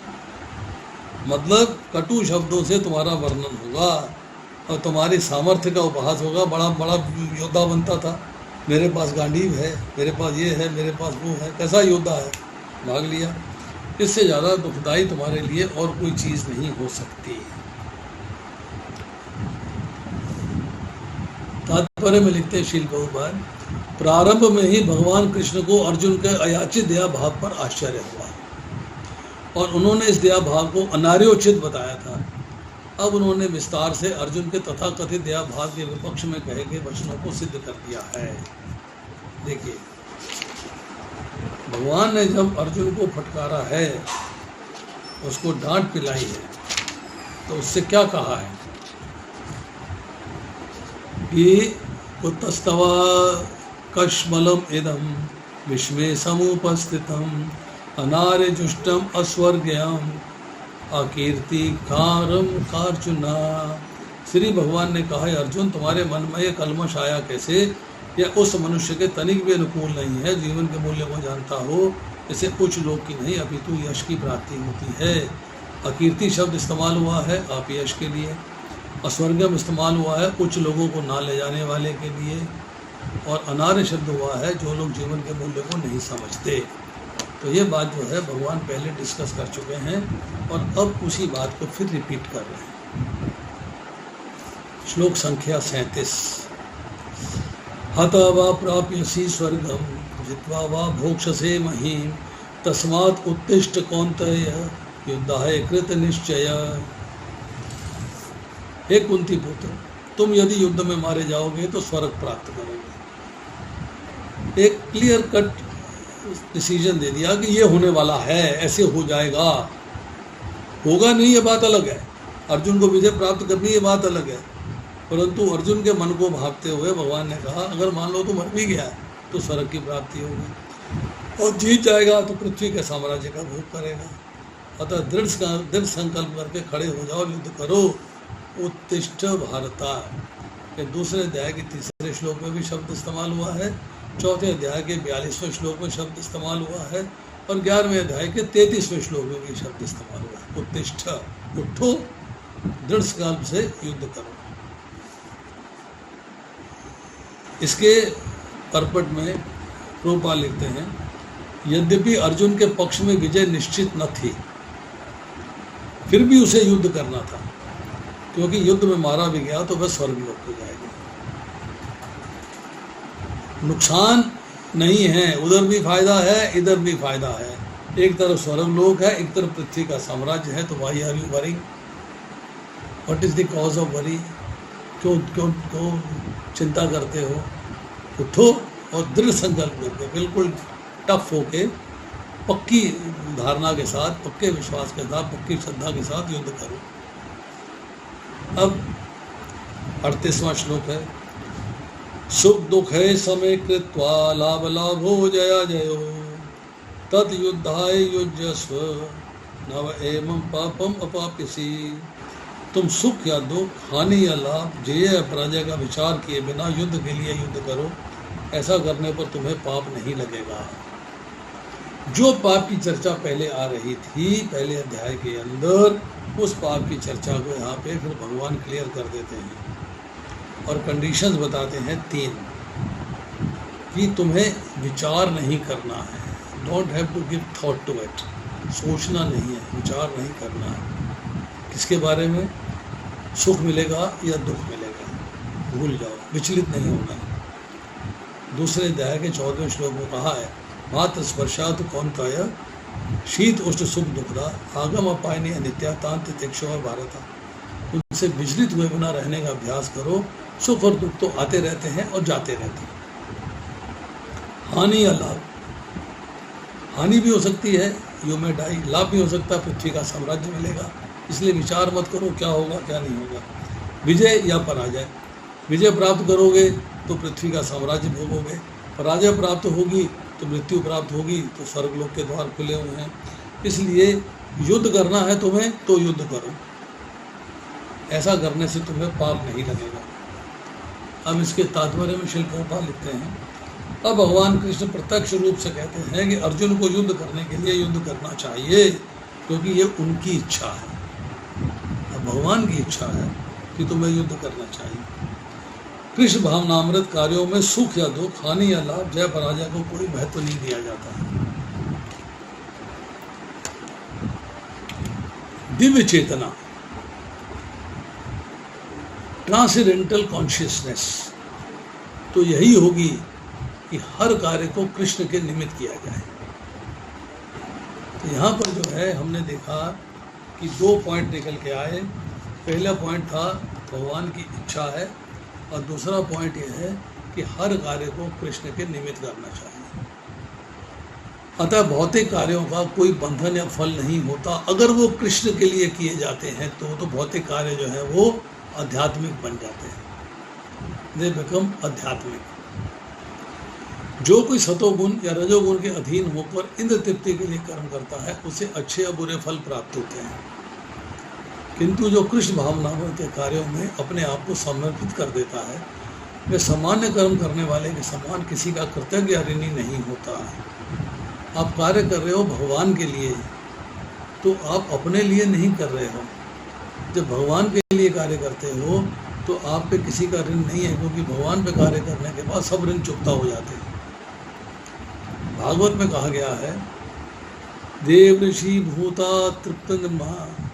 मतलब कटु शब्दों से तुम्हारा वर्णन होगा और तुम्हारी सामर्थ्य का उपहास होगा। बड़ा बड़ा योद्धा बनता था, मेरे पास गांडीव है, मेरे पास ये है, मेरे पास वो है, कैसा योद्धा है, भाग लिया। इससे ज़्यादा दुखदाई तुम्हारे लिए और कोई चीज़ नहीं हो सकती। तात्पर्य में लिखते हैं शील प्रभुपाद, प्रारंभ में ही भगवान कृष्ण को अर्जुन के अयाचित दया भाव पर आश्चर्य हुआ और उन्होंने इस दया भाव को अनार्योचित बताया था। अब उन्होंने विस्तार से अर्जुन के तथाकथित दया भाव के विपक्ष में कहे गए वचनों को सिद्ध कर दिया है। देखिए, भगवान ने जब अर्जुन को फटकारा है, उसको डांट पिलाई है, तो उससे क्या कहा है कि कुतस्तव कश्मलम इदम विश्वे समुपस्थितम अनार्य जुष्टम अस्वर्ग्यम अकीर्ति कारम कार्जुना। श्री भगवान ने कहा है, अर्जुन तुम्हारे मन में ये कलमश आया कैसे? यह उस मनुष्य के तनिक भी अनुकूल नहीं है, जीवन के मूल्य को जानता हो। इसे उच्च लोक की नहीं अपितु यश की प्राप्ति होती है। अकीर्ति शब्द इस्तेमाल हुआ है आप यश के लिए, अस्वर्गम इस्तेमाल हुआ है उच्च लोगों को ना ले जाने वाले के लिए, और अनार्य शब्द हुआ है जो लोग जीवन के मूल्य को नहीं समझते। तो ये बात जो है भगवान पहले डिस्कस कर चुके हैं और अब उसी बात को फिर रिपीट कर रहे हैं। श्लोक संख्या 37। हता वा प्राप्यसि स्वर्गम जित्वा वा भोक्षसे महीम तस्मात् उत्तिष्ठ कौन्तेय युद्धाय कृत निश्चय। हे कुंती पुत्र, तुम यदि युद्ध में मारे जाओगे तो स्वर्ग प्राप्त करोगे। एक क्लियर कट डिसीजन दे दिया कि ये होने वाला है, ऐसे हो जाएगा। होगा नहीं ये बात अलग है, अर्जुन को विजय प्राप्त करनी ये बात अलग है, परंतु अर्जुन के मन को भांपते हुए भगवान ने कहा अगर मान लो तू मर भी गया तो स्वर्ग की प्राप्ति होगी और जीत जाएगा तो पृथ्वी के साम्राज्य का भोग करेगा। अतः दृढ़ संकल्प करके खड़े हो जाओ, युद्ध करो। उत्तिष्ठ भारता, ये दूसरे अध्याय के तीसरे श्लोक में भी शब्द इस्तेमाल हुआ है, चौथे अध्याय के 42वें श्लोक में शब्द इस्तेमाल हुआ है और 11वें अध्याय के 33वें श्लोक में भी शब्द इस्तेमाल हुआ है। उत्तिष्ठ, उठो, दृढ़ संकल्प से युद्ध करो। इसके परपट में प्रभुपाद लिखते हैं, यद्यपि अर्जुन के पक्ष में विजय निश्चित न थी, फिर भी उसे युद्ध करना था, क्योंकि युद्ध में मारा भी गया तो वह स्वर्ग लोक को जाएगा। नुकसान नहीं है, उधर भी फायदा है, इधर भी फायदा है। एक तरफ स्वर्ग लोक है, एक तरफ पृथ्वी का साम्राज्य है। तो why are you worrying? What is the cause of worry? क्यों क्यों क्यों चिंता करते हो? उठो और दृढ़ संकल्प करके, बिल्कुल टफ होके, पक्की धारणा के साथ, पक्के विश्वास के साथ, पक्की श्रद्धा के साथ युद्ध करो। अब 38वां श्लोक है, सुख दुख है समय कृत्वा लाभ लाभो जया जयो तद युद्धाय युज्यस्व नव एवं पापम अपापिसी। तुम सुख या दुख, हानि या लाभ, जय या पराजय का विचार किए बिना युद्ध के लिए युद्ध करो। ऐसा करने पर तुम्हें पाप नहीं लगेगा। जो पाप की चर्चा पहले आ रही थी पहले अध्याय के अंदर, उस पाप की चर्चा को यहाँ पे फिर भगवान क्लियर कर देते हैं और कंडीशंस बताते हैं 3 कि तुम्हें विचार नहीं करना है। Don't have to give thought to it. सोचना नहीं है, विचार नहीं करना है। किसके बारे में? सुख मिलेगा या दुख मिलेगा, भूल जाओ, विचलित नहीं होना है। दूसरे अध्याय के 14वें श्लोक में कहा है, मात्र स्पर्शात कौन्तेय शीत उष्ण सुख दुखदा आगम अपायनी अनित्या तांत तितिक्षो भारता। उनसे विचलित हुए बिना रहने का अभ्यास करो। सुख और दुख तो आते रहते हैं और जाते रहते हैं। हानि या लाभ, हानि भी हो सकती है, यू में डाई, लाभ भी हो सकता है, पृथ्वी का साम्राज्य मिलेगा। इसलिए विचार मत करो क्या होगा क्या नहीं होगा। विजय या पराजय, विजय प्राप्त करोगे तो पृथ्वी का साम्राज्य भोगोगे, पराजय प्राप्त होगी तो मृत्यु प्राप्त होगी, तो स्वर्गलोक के द्वार खुले हुए हैं। इसलिए युद्ध करना है तुम्हें तो युद्ध करो, ऐसा करने से तुम्हें पाप नहीं लगेगा। अब इसके तात्पर्य में शिल प्रभुपाद लिखते हैं, अब भगवान कृष्ण प्रत्यक्ष रूप से कहते हैं कि अर्जुन को युद्ध करने के लिए युद्ध करना चाहिए, क्योंकि ये उनकी इच्छा है। अब भगवान की इच्छा है कि तुम्हें युद्ध करना चाहिए। कृष्ण भावनामृत कार्यों में सुख या दुख, हानि या लाभ, जय पराजय को कोई महत्व नहीं दिया जाता है। दिव्य चेतना, ट्रांसेंडेंटल कॉन्शियसनेस, तो यही होगी कि हर कार्य को कृष्ण के निमित्त किया जाए। तो यहाँ पर जो है हमने देखा कि 2 पॉइंट निकल के आए। पहला पॉइंट था भगवान की इच्छा है, और दूसरा पॉइंट यह है कि हर कार्य को कृष्ण के निमित्त करना चाहिए। अतः भौतिक कार्यों का कोई बंधन या फल नहीं होता। अगर वो कृष्ण के लिए किए जाते हैं तो भौतिक कार्य जो है वो आध्यात्मिक बन जाते हैं, दे बिकम आध्यात्मिक। जो कोई सतोगुण या रजोगुण के अधीन होकर इंद्र तृप्ति के लिए कर्म करता है उसे अच्छे या बुरे फल प्राप्त होते हैं, किंतु जो कृष्ण भावनाओं के कार्यों में अपने आप को समर्पित कर देता है वह सामान्य कर्म करने वाले के समान किसी का कृतज्ञ या ऋणी नहीं होता है। आप कार्य कर रहे हो भगवान के लिए, तो आप अपने लिए नहीं कर रहे हो। जब भगवान के लिए कार्य करते हो तो आप पे किसी का ऋण नहीं है, क्योंकि भगवान पे कार्य करने के बाद सब ऋण चुकता हो जाते हैं। भागवत में कहा गया है, देव ऋषि भूता तृप्तन्मा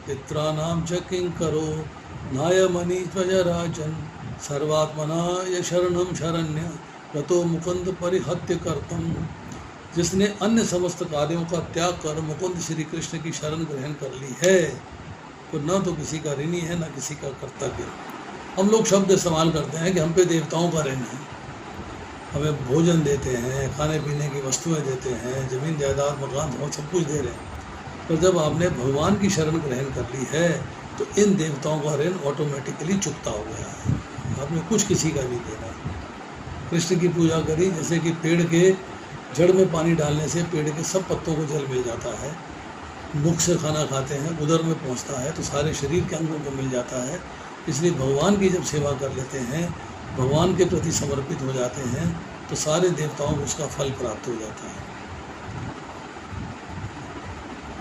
पित्राणाम च किंकरो नायमणि त्वजराजन सर्वात्मना ये शरणम शरण्य गतो मुकुंद परिहत्य कर्तम। जिसने अन्य समस्त कार्यों का त्याग कर मुकुंद श्री कृष्ण की शरण ग्रहण कर ली है, तो न तो किसी का ऋणी है न किसी का कर्तव्य। हम लोग शब्द इस्तेमाल करते हैं कि हम पे देवताओं का ऋण है, हमें भोजन देते हैं, खाने पीने की वस्तुएं देते हैं, जमीन जायदाद मकान सब कुछ दे रहे हैं। पर जब आपने भगवान की शरण ग्रहण कर ली है तो इन देवताओं का ऋण ऑटोमेटिकली चुकता हो गया है, आपने कुछ किसी का नहीं देना। कृष्ण की पूजा करी, जैसे कि पेड़ के जड़ में पानी डालने से पेड़ के सब पत्तों को जल मिल जाता है, मुख से खाना खाते हैं उदर में पहुंचता है तो सारे शरीर के अंगों को मिल जाता है। इसलिए भगवान की जब सेवा कर लेते हैं, भगवान के प्रति समर्पित हो जाते हैं, तो सारे देवताओं को उसका फल प्राप्त हो जाता है।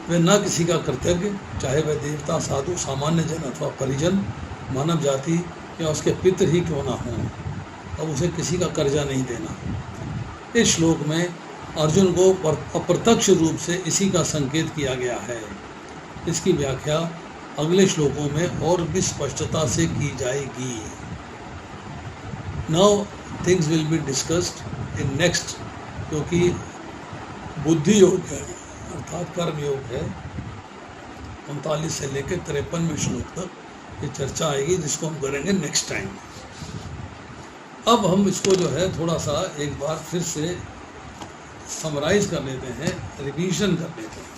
वे न किसी का कृतज्ञ, चाहे वह देवता, साधु, सामान्य जन अथवा परिजन, मानव जाति या उसके पितृ ही क्यों ना हों, अब उसे किसी का कर्जा नहीं देना। इस श्लोक में अर्जुन को अप्रत्यक्ष रूप से इसी का संकेत किया गया है। इसकी व्याख्या अगले श्लोकों में और भी स्पष्टता से की जाएगी। Now things will be discussed in next, क्योंकि बुद्धि योग है अर्थात कर्म योग है। 39 से लेकर 53वें श्लोक तक ये चर्चा आएगी, जिसको हम करेंगे नेक्स्ट टाइम। अब हम इसको जो है थोड़ा सा एक बार फिर से समराइज कर लेते हैं, रिवीजन कर लेते हैं।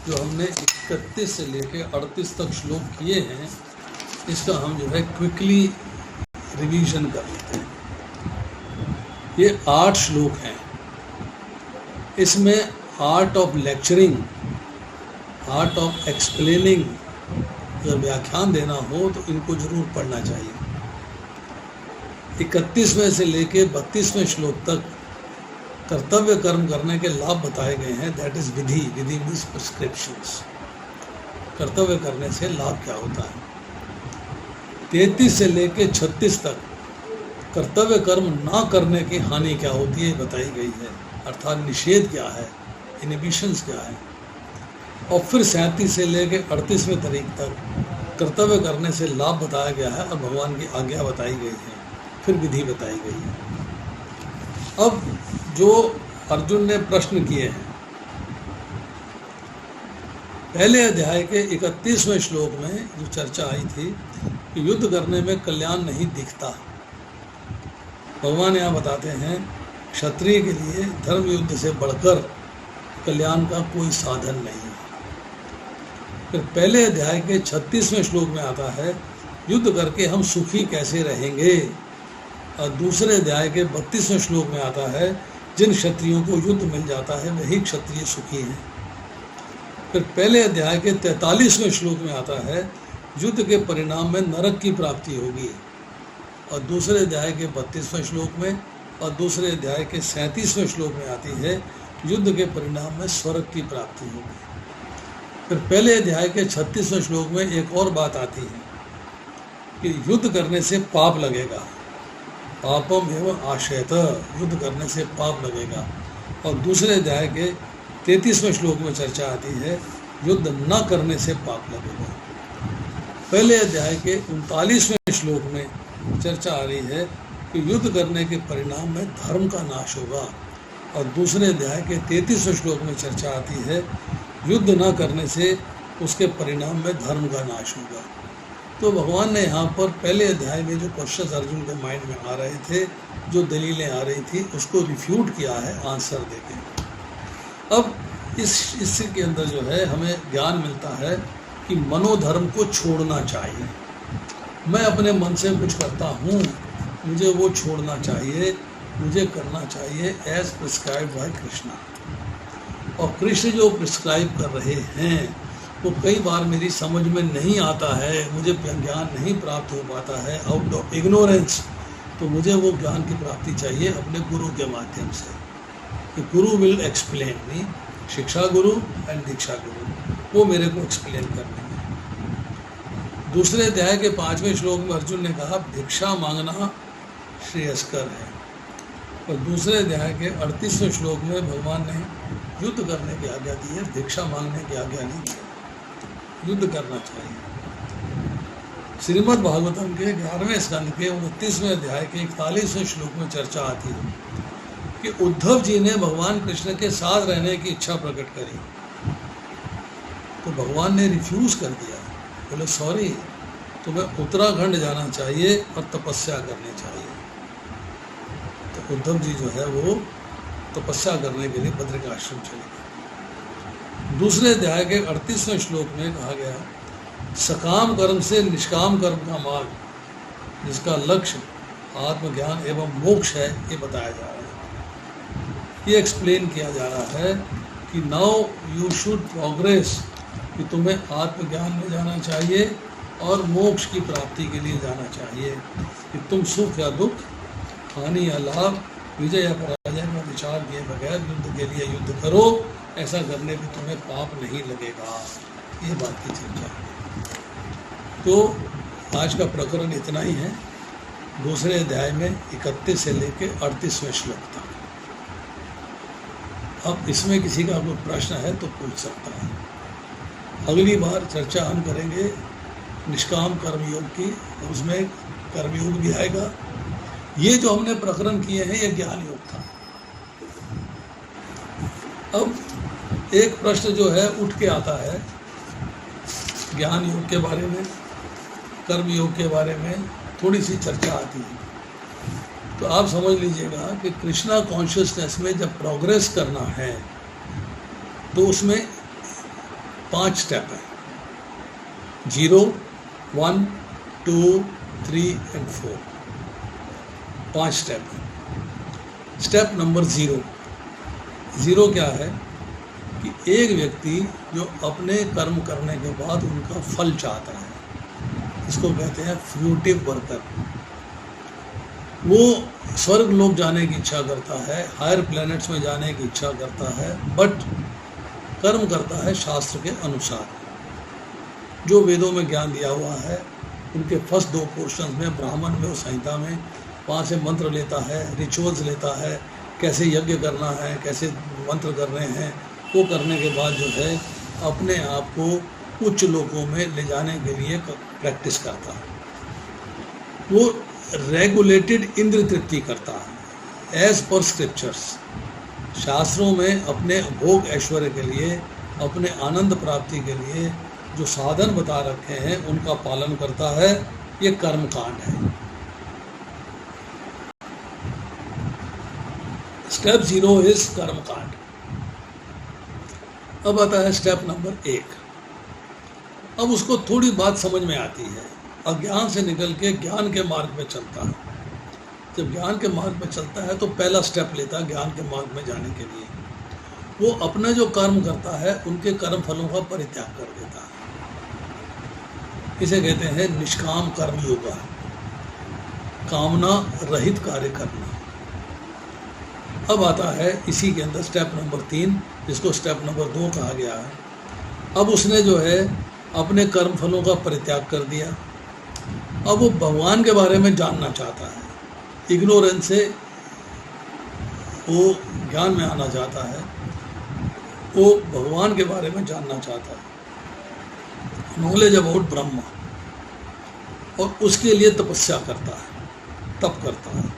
जो हमने 31 से लेकर 38 तक श्लोक किए हैं, इसका हम जो है क्विकली रिवीजन कर लेते हैं। ये 8 श्लोक हैं। इसमें art of lecturing, art of explaining, अगर व्याख्यान देना हो तो इनको जरूर पढ़ना चाहिए। 31वें से लेकर 32वें श्लोक तक कर्तव्य कर्म करने के लाभ बताए गए हैं। That is Vidhi, Vidhi means prescriptions. कर्तव्य करने से लाभ क्या होता है। 33 से लेकर 36 तक कर्तव्य कर्म ना करने की हानि क्या होती है बताई गई है, अर्थात निषेध क्या है, इनहिबिशंस क्या है। और फिर 37 से लेकर 38वें तारीख तक कर्तव्य करने से लाभ बताया गया है और भगवान की आज्ञा बताई गई है, फिर विधि बताई गई है। अब जो अर्जुन ने प्रश्न किए हैं पहले अध्याय के 31वें श्लोक में जो चर्चा आई थी कि युद्ध करने में कल्याण नहीं दिखता, भगवान यहाँ बताते हैं क्षत्रिय के लिए धर्म युद्ध से बढ़कर कल्याण का कोई साधन नहीं है। फिर पहले अध्याय के 36वें श्लोक में आता है युद्ध करके हम सुखी कैसे रहेंगे, और दूसरे अध्याय के 32वें श्लोक में आता है जिन क्षत्रियों को युद्ध मिल जाता है वही क्षत्रिय सुखी हैं। फिर पहले अध्याय के 43वें श्लोक में आता है युद्ध के परिणाम में नरक की प्राप्ति होगी, और दूसरे अध्याय के 32वें श्लोक में और दूसरे अध्याय के 37वें श्लोक में आती है युद्ध के परिणाम में स्वर्ग की प्राप्ति होगी। फिर पहले अध्याय के 36वें श्लोक में एक और बात आती है कि युद्ध करने से पाप लगेगा, पापम एवं आशयत, युद्ध करने से पाप लगेगा। और दूसरे अध्याय के 33वें श्लोक में चर्चा आती है युद्ध न करने से पाप लगेगा। पहले अध्याय के 39वें श्लोक में चर्चा आ रही है कि युद्ध करने के परिणाम में धर्म का नाश होगा, और दूसरे अध्याय के 33वें श्लोक में चर्चा आती है युद्ध न करने से उसके परिणाम में धर्म का नाश होगा। तो भगवान ने यहाँ पर पहले अध्याय में जो क्वेश्चन अर्जुन के माइंड में आ रहे थे, जो दलीलें आ रही थी, उसको रिफ्यूट किया है आंसर देके। अब इसके अंदर जो है हमें ज्ञान मिलता है कि मनोधर्म को छोड़ना चाहिए। मैं अपने मन से कुछ करता हूँ, मुझे वो छोड़ना चाहिए, मुझे करना चाहिए एज प्रिस्क्राइब बाय कृष्णा। और कृष्ण जो प्रिस्क्राइब कर रहे हैं वो कई बार मेरी समझ में नहीं आता है, मुझे ज्ञान नहीं प्राप्त हो पाता है आउट ऑफ इग्नोरेंस, तो मुझे वो ज्ञान की प्राप्ति चाहिए अपने गुरु के माध्यम से। गुरु विल एक्सप्लेन मी, शिक्षा गुरु एंड दीक्षा गुरु, वो मेरे को एक्सप्लेन कर देंगे। दूसरे अध्याय के 5वें श्लोक में अर्जुन ने कहा भिक्षा मांगना श्रेयस्कर है, और दूसरे अध्याय के 38वें श्लोक में भगवान ने युद्ध करने की आज्ञा दी है, भिक्षा मांगने की आज्ञा नहीं दी, युद्ध करना चाहिए। श्रीमद् भागवतम के 11वें स्कंद के 29वें अध्याय के 41वें श्लोक में चर्चा आती है कि उद्धव जी ने भगवान कृष्ण के साथ रहने की इच्छा प्रकट करी, तो भगवान ने रिफ्यूज कर दिया, बोले सॉरी, तुम्हें उत्तराखंड जाना चाहिए और तपस्या करनी चाहिए। तो उद्धव जी जो है वो तपस्या करने के लिए बद्रिकाश्रम चले गए। दूसरे अध्याय के 38वें श्लोक में कहा गया सकाम कर्म से निष्काम कर्म का मार्ग, जिसका लक्ष्य आत्मज्ञान एवं मोक्ष है, ये बताया जा रहा है। ये एक्सप्लेन किया जा रहा है कि नाउ यू शुड प्रोग्रेस, कि तुम्हें आत्मज्ञान में जाना चाहिए और मोक्ष की प्राप्ति के लिए जाना चाहिए, कि तुम सुख या दुख, हानि या लाभ, विजय या पराजय का विचार किए बगैर युद्ध के लिए युद्ध करो, ऐसा करने में तुम्हें पाप नहीं लगेगा। ये बात की चर्चा है। तो आज का प्रकरण इतना ही है, दूसरे अध्याय में 31 से लेकर 38वें श्लोक तक। अब इसमें किसी का कोई प्रश्न है तो पूछ सकता है। अगली बार चर्चा हम करेंगे निष्काम कर्मयोग की, उसमें कर्मयोग भी आएगा। ये जो हमने प्रकरण किए हैं ये ज्ञान योग था। अब एक प्रश्न जो है उठ के आता है ज्ञान योग के बारे में, कर्म योग के बारे में थोड़ी सी चर्चा आती है। तो आप समझ लीजिएगा कि कृष्णा कॉन्शियसनेस में जब प्रोग्रेस करना है तो उसमें 5 स्टेप है, 0, 1, 2, 3 and 4, 5 स्टेप है। स्टेप नंबर 0 क्या है कि एक व्यक्ति जो अपने कर्म करने के बाद उनका फल चाहता है, इसको कहते हैं फ्रूटिव वर्कर। वो स्वर्ग लोक जाने की इच्छा करता है, हायर प्लैनेट्स में जाने की इच्छा करता है, बट कर्म करता है शास्त्र के अनुसार, जो वेदों में ज्ञान दिया हुआ है। उनके फर्स्ट 2 पोर्शन में, ब्राह्मण में और संहिता में, वहाँ से मंत्र लेता है, रिचुअल्स लेता है, कैसे यज्ञ करना है, कैसे मंत्र करने हैं, वो करने के बाद जो है अपने आप को उच्च लोकों में ले जाने के लिए प्रैक्टिस करता है। वो रेगुलेटेड इंद्र तृप्ति करता है एज पर स्क्रिप्चर्स। शास्त्रों में अपने भोग ऐश्वर्य के लिए अपने आनंद प्राप्ति के लिए जो साधन बता रखे हैं उनका पालन करता है, ये कर्म कांड है। स्टेप 0 इज कर्म कांड। अब आता है स्टेप नंबर 1। अब उसको थोड़ी बात समझ में आती है, अज्ञान से निकल के ज्ञान के मार्ग में चलता है। जब ज्ञान के मार्ग में चलता है तो पहला स्टेप लेता है ज्ञान के मार्ग में जाने के लिए। वो अपना जो कर्म करता है उनके कर्म फलों का परित्याग कर देता है। इसे कहते हैं निष्काम कर्म योगा, कामना रहित कार्य करना। अब आता है इसी के अंदर स्टेप नंबर 3, जिसको स्टेप नंबर 2 कहा गया है। अब उसने जो है अपने कर्म फलों का परित्याग कर दिया। अब वो भगवान के बारे में जानना चाहता है, इग्नोरेंस से वो ज्ञान में आना चाहता है, वो भगवान के बारे में जानना चाहता है, नॉलेज अबाउट ब्रह्मा, और उसके लिए तपस्या करता है, तप करता है।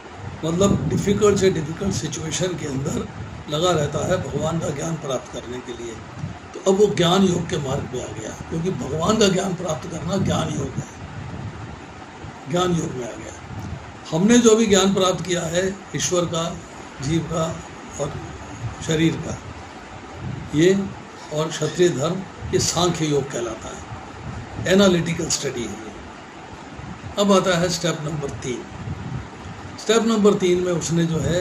मतलब डिफ़िकल्ट से डिफ़िकल्ट सिचुएशन के अंदर लगा रहता है भगवान का ज्ञान प्राप्त करने के लिए। तो अब वो ज्ञान योग के मार्ग पे आ गया, क्योंकि भगवान का ज्ञान प्राप्त करना ज्ञान योग है, ज्ञान योग में आ गया। हमने जो भी ज्ञान प्राप्त किया है ईश्वर का, जीव का और शरीर का, ये और क्षत्रिय धर्म, ये सांख्य योग कहलाता है, एनालिटिकल स्टडी है ये। अब आता है स्टेप नंबर 3। स्टेप नंबर 3 में उसने जो है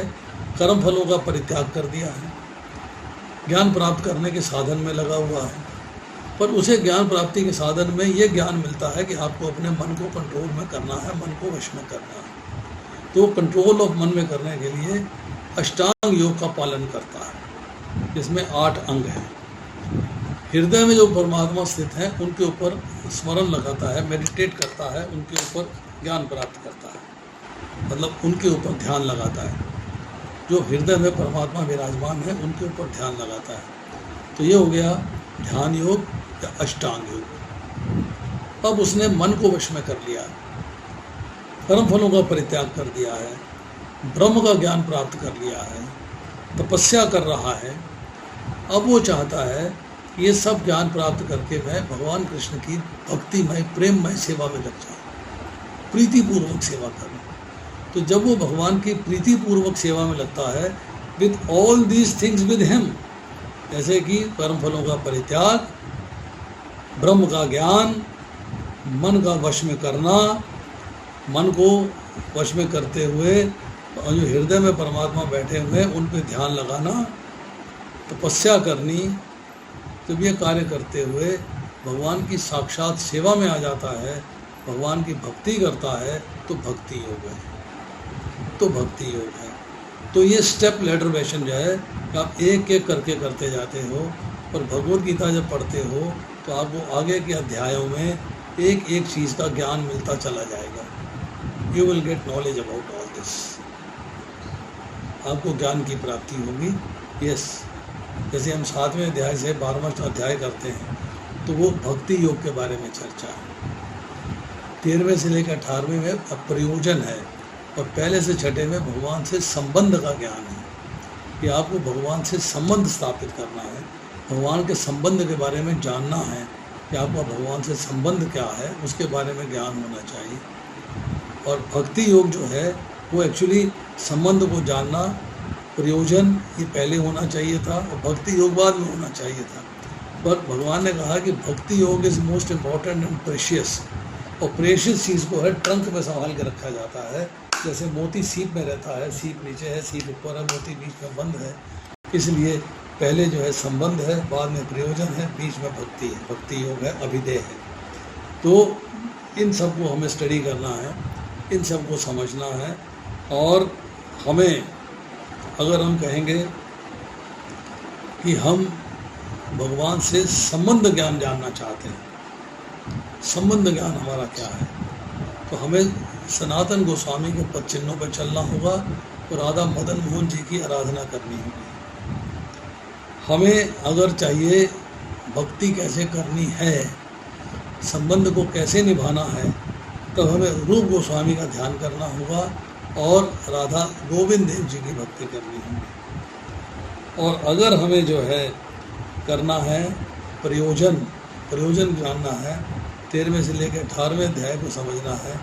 कर्म फलों का परित्याग कर दिया है, ज्ञान प्राप्त करने के साधन में लगा हुआ है। पर उसे ज्ञान प्राप्ति के साधन में ये ज्ञान मिलता है कि आपको अपने मन को कंट्रोल में करना है, मन को वश में करना है। तो कंट्रोल ऑफ मन में करने के लिए अष्टांग योग का पालन करता है, जिसमें 8 अंग हैं। हृदय में जो परमात्मा स्थित हैं उनके ऊपर स्मरण लगाता है, मेडिटेट करता है, उनके ऊपर ज्ञान प्राप्त करता है, मतलब उनके ऊपर ध्यान लगाता है। जो हृदय में परमात्मा विराजमान है उनके ऊपर ध्यान लगाता है। तो ये हो गया ध्यान योग या अष्टांग योग। अब उसने मन को वश में कर लिया, कर्म फलों का परित्याग कर दिया है, ब्रह्म का ज्ञान प्राप्त कर लिया है, तपस्या कर रहा है। अब वो चाहता है ये सब ज्ञान प्राप्त करके मैं भगवान कृष्ण की भक्तिमय प्रेममय सेवा में लग जाऊँ, प्रीतिपूर्वक सेवा करूँ। तो जब वो भगवान की प्रीतिपूर्वक सेवा में लगता है with all these things with him, जैसे कि कर्म फलों का परित्याग, ब्रह्म का ज्ञान, मन का वश में करना, मन को वश में करते हुए और जो हृदय में परमात्मा बैठे हुए हैं उन पर ध्यान लगाना, तपस्या करनी। जब ये कार्य करते हुए भगवान की साक्षात सेवा में आ जाता है, भगवान की भक्ति करता है, तो भक्ति योग है, तो भक्ति योग है। तो ये स्टेप लेटर वेशन जो है कि आप एक एक करके करते जाते हो, और भगवद गीता जब पढ़ते हो तो आपको आगे के अध्यायों में एक एक चीज़ का ज्ञान मिलता चला जाएगा। You will get knowledge about all this, आपको ज्ञान की प्राप्ति होगी। यस, जैसे हम 7वें अध्याय से 12वां अध्याय करते हैं तो वो भक्ति योग के बारे में चर्चा है। 13वें से लेकर 18वें में प्रयोजन है, और पहले से 6ठे में भगवान से संबंध का ज्ञान है कि आपको भगवान से संबंध स्थापित करना है, भगवान के संबंध के बारे में जानना है कि आपका भगवान से संबंध क्या है, उसके बारे में ज्ञान होना चाहिए। और भक्ति योग जो है वो एक्चुअली संबंध को जानना, प्रयोजन ये पहले होना चाहिए था और भक्ति योग बाद में होना चाहिए था। पर भगवान ने कहा कि भक्ति योग is most important and precious, और प्रेशियस चीज़ को है ट्रंक में संभाल के रखा जाता है। जैसे मोती सीप में रहता है, सीप नीचे है, सीप ऊपर है, मोती बीच में बंद है। इसलिए पहले जो है संबंध है, बाद में प्रयोजन है, बीच में भक्ति है, भक्ति योग है, अभिधेय है। तो इन सब को हमें स्टडी करना है, इन सब को समझना है। और हमें अगर हम कहेंगे कि हम भगवान से संबंध ज्ञान जानना चाहते हैं, संबंध ज्ञान हमारा क्या है, तो हमें सनातन गोस्वामी के पद चिन्हों पर चलना होगा और राधा मदन मोहन जी की आराधना करनी होगी। हमें अगर चाहिए भक्ति कैसे करनी है, संबंध को कैसे निभाना है, तब हमें रूप गोस्वामी का ध्यान करना होगा और राधा गोविंद देव जी की भक्ति करनी होगी। और अगर हमें जो है करना है प्रयोजन जानना है, 13वें से लेकर 18वें अध्याय को समझना है,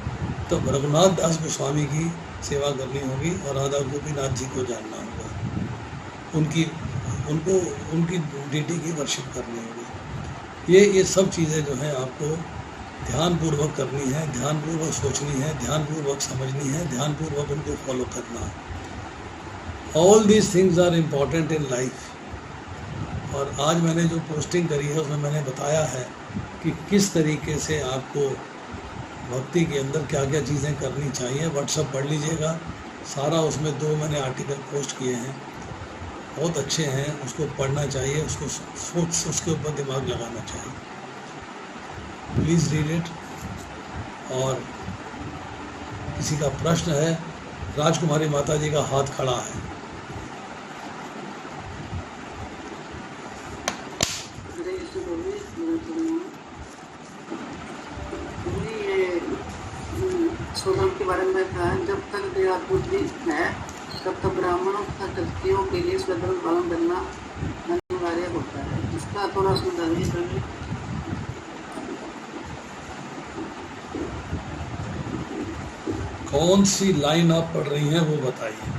तो रघुनाथ दास गोस्वामी की सेवा करनी होगी और राधा गोपीनाथ जी को जानना होगा, उनकी डीटी की वर्शिप करनी होगी। ये सब चीज़ें जो हैं आपको ध्यानपूर्वक करनी है, ध्यानपूर्वक सोचनी है, ध्यानपूर्वक समझनी है, ध्यानपूर्वक उनको फॉलो करना है। All these things are important in life. और आज मैंने जो पोस्टिंग करी है उसमें मैंने बताया है कि किस तरीके से आपको भक्ति के अंदर क्या क्या चीज़ें करनी चाहिए। व्हाट्सएप पढ़ लीजिएगा, सारा उसमें 2 मैंने आर्टिकल पोस्ट किए हैं, बहुत अच्छे हैं, उसको पढ़ना चाहिए, उसको सोच उसके ऊपर दिमाग लगाना चाहिए। Please read it. और किसी का प्रश्न है, राजकुमारी माता जी का हाथ खड़ा है। स्वधर्म के बारे में था, जब तक देहा बुद्धि है तब तक ब्राह्मणों तथा क्षत्रियों के लिए स्वधर्म पालन करना अनिवार्य होता है। इसका थोड़ा सुधारिए करिए। कौन सी लाइन आप पढ़ रही हैं वो बताइए।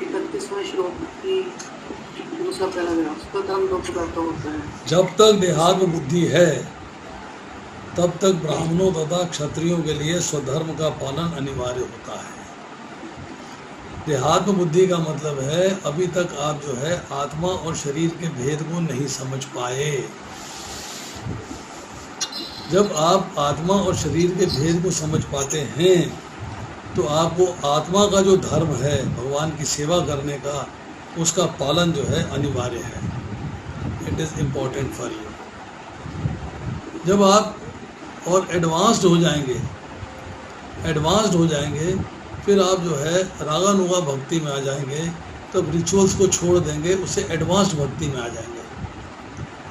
31वें श्लोक की दूसरा पैराग्राफ, स्वधर्म 2 प्रकार का होता है। जब तक देहात्म बुद्धि है तब तक ब्राह्मणों तथा क्षत्रियों के लिए स्वधर्म का पालन अनिवार्य होता है। देहात्म बुद्धि का मतलब है अभी तक आप जो है आत्मा और शरीर के भेद को नहीं समझ पाए। जब आप आत्मा और शरीर के भेद को समझ पाते हैं तो आपको आत्मा का जो धर्म है भगवान की सेवा करने का, उसका पालन जो है अनिवार्य है। It is important for you. जब आप और एडवांस्ड हो जाएंगे फिर आप जो है रागानुगा भक्ति में आ जाएंगे, तब रिचुअल्स को छोड़ देंगे, उससे एडवांस्ड भक्ति में आ जाएंगे।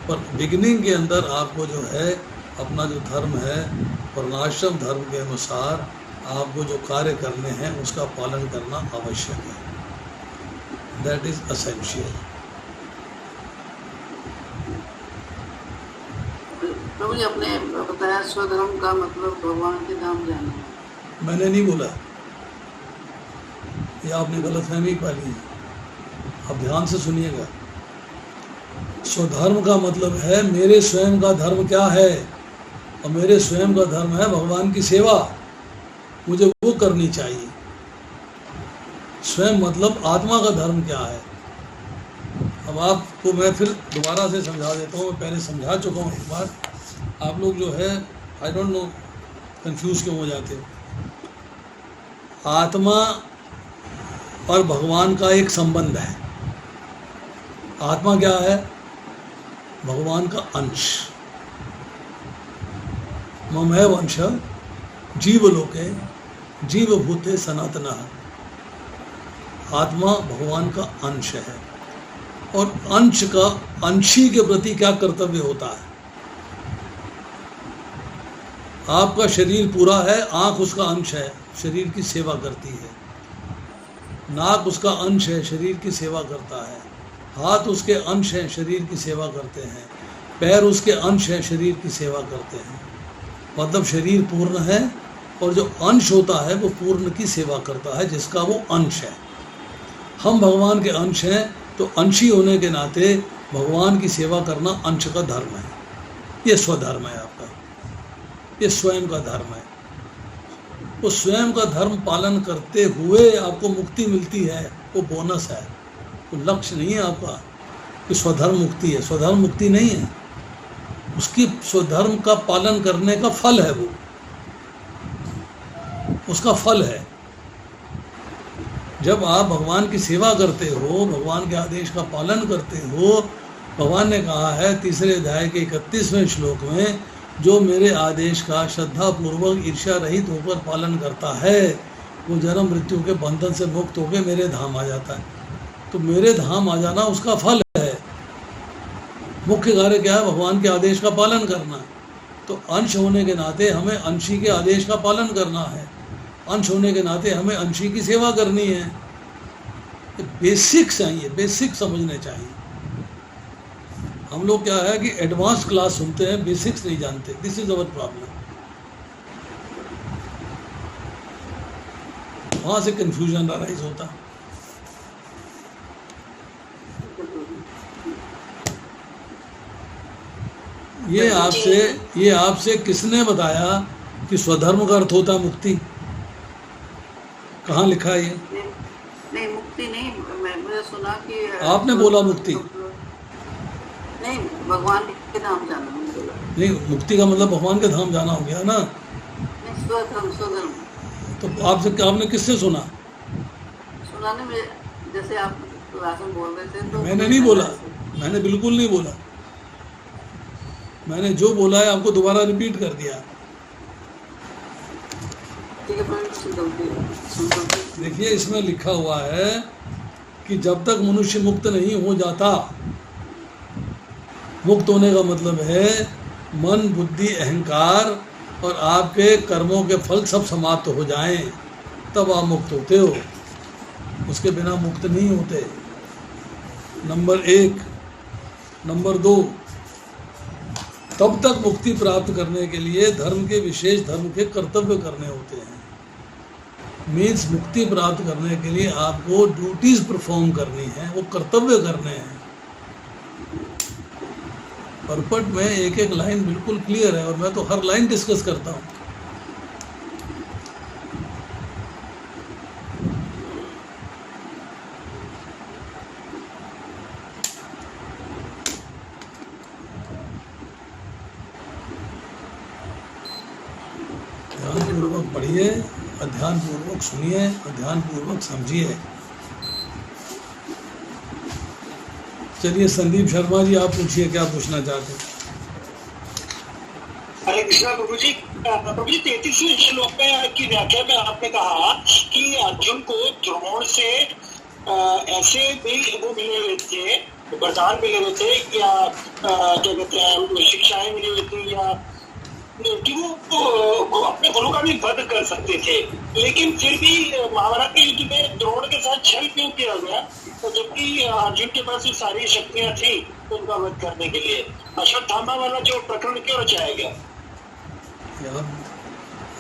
पर बिगिनिंग के अंदर आपको जो है अपना जो धर्म है वर्णाश्रम धर्म के अनुसार आपको जो कार्य करने हैं उसका पालन करना आवश्यक है। That is essential. Prabhu ji, आपने बताया स्वधर्म का मतलब भगवान के धाम जाना। मैंने नहीं बोला, ये आपने गलतफहमी पाली है। अब ध्यान से सुनिएगा। स्वधर्म का मतलब है मेरे स्वयं का धर्म क्या है, और मेरे स्वयं का धर्म है भगवान की सेवा, मुझे वो करनी चाहिए। स्वयं मतलब आत्मा का धर्म क्या है। अब आपको मैं फिर दोबारा से समझा देता हूँ, मैं पहले समझा चुका हूँ एक बार। आप लोग जो है आई डोंट नो कंफ्यूज क्यों हो जाते हो। आत्मा और भगवान का एक संबंध है। आत्मा क्या है? भगवान का अंश। ममैव अंश जीवलोके जीवभूते सनातनः। आत्मा भगवान का अंश है, और अंश का अंशी के प्रति क्या कर्तव्य होता है। आपका शरीर पूरा है, आँख उसका अंश है, शरीर की सेवा करती है। नाक उसका अंश है, शरीर की सेवा करता है। हाथ उसके अंश हैं, शरीर की सेवा करते हैं। पैर उसके अंश हैं, शरीर की सेवा करते हैं। मतलब शरीर पूर्ण है, और जो अंश होता है वो पूर्ण की सेवा करता है, जिसका वो अंश है। हम भगवान के अंश हैं, तो अंशी होने के नाते भगवान की सेवा करना अंश का धर्म है। ये स्वधर्म है आपका, ये स्वयं का धर्म है। वो स्वयं का धर्म पालन करते हुए आपको मुक्ति मिलती है, वो बोनस है, वो लक्ष्य नहीं है आपका कि स्वधर्म मुक्ति है। स्वधर्म मुक्ति नहीं है, उसकी स्वधर्म का पालन करने का फल है, वो उसका फल है। जब आप भगवान की सेवा करते हो, भगवान के आदेश का पालन करते हो, भगवान ने कहा है 3 अध्याय के 31वें श्लोक में, जो मेरे आदेश का श्रद्धापूर्वक ईर्ष्या रहित होकर पालन करता है वो जन्म मृत्यु के बंधन से मुक्त होकर मेरे धाम आ जाता है। तो मेरे धाम आ जाना उसका फल है। मुख्य कार्य क्या है? भगवान के आदेश का पालन करना। तो अंश होने के नाते हमें अंशी के आदेश का पालन करना है, अंश होने के नाते हमें अंशी की सेवा करनी है। बेसिक्स हैं, ये बेसिक समझने चाहिए। हम लोग क्या है कि एडवांस क्लास सुनते हैं, बेसिक्स नहीं जानते। This is our problem. वहाँ से कंफ्यूजन अराइज होता। ये आपसे किसने बताया कि स्वधर्म का अर्थ होता है मुक्ति? कहाँ लिखा है ये? नहीं मुक्ति नहीं, मैंने सुना कि आपने बोला मुक्ति नहीं, भगवान के धाम जाना। नहीं, मुक्ति का मतलब भगवान के धाम जाना हो गया ना। नहीं, स्वधर्म। तो आपने किससे सुना? सुनाने में जैसे आप राशन बोल रहे थे तो मैंने नहीं बोला, मैंने बिल्कुल नहीं बोला। मैंने जो बोला है आपको दोबारा रिपीट कर दिया। देखिए इसमें लिखा हुआ है कि जब तक मनुष्य मुक्त नहीं हो जाता, मुक्त होने का मतलब है मन, बुद्धि, अहंकार और आपके कर्मों के फल सब समाप्त हो जाएं, तब आप मुक्त होते हो। उसके बिना मुक्त नहीं होते। नंबर 1। नंबर 2, तब तक मुक्ति प्राप्त करने के लिए धर्म के विशेष धर्म के कर्तव्य करने होते हैं। मीन्स मुक्ति प्राप्त करने के लिए आपको ड्यूटीज परफॉर्म करनी है, वो कर्तव्य करने हैं। परपट में एक एक लाइन बिल्कुल क्लियर है और मैं तो हर लाइन डिस्कस करता हूँ। ध्यानपूर्वक पढ़िए, ध्यानपूर्वक सुनिए, ध्यानपूर्वक समझिए। चलिए संदीप शर्मा जी, आप पूछिए क्या पूछना चाहते हैं। हरे कृष्णा प्रभु जी। 33वें श्लोक में की व्याख्या में आपने कहा कि अर्जुन को द्रोण से ऐसे भी वो मिले हुए थे, वरदान मिले हुए थे या क्या कहते हैं शिक्षाएं मिली हुई थी, या कि वो अपने गुरु का भी वध कर सकते थे, लेकिन फिर भी महाभारत के युद्ध में द्रोण के साथ छल क्यों किया गया? तो जबकि अर्जुन के पास ये सारी शक्तियां थी उनका वध करने के लिए। अश्वत्थामा वाला जो प्रकरण क्यों रचाया गया?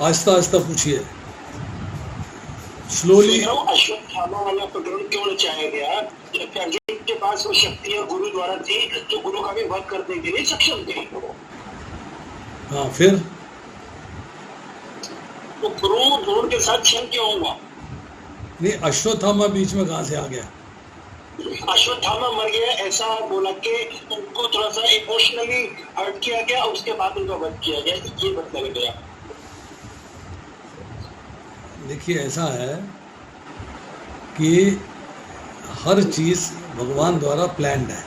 आहिस्ता आहिस्ता पूछिए, स्लोली। अश्वत्थामा वाला प्रकरण क्यों रचाया गया जबकि अर्जुन के पास वो शक्तियां गुरु द्वारा थी जो गुरु का भी वध करने के लिए सक्षम थी? हाँ, फिर तो गुरु द्रोण के साथ छल क्यों हुआ? नहीं, अश्वत्थामा बीच में कहाँ से आ गया? अश्वत्थामा मर गया ऐसा बोला कि उनको थोड़ा सा इमोशनली हर्ट किया गया, उसके बाद उनका वध किया गया, ये बताया गया। देखिए ऐसा है कि हर चीज भगवान द्वारा प्लान्ड है।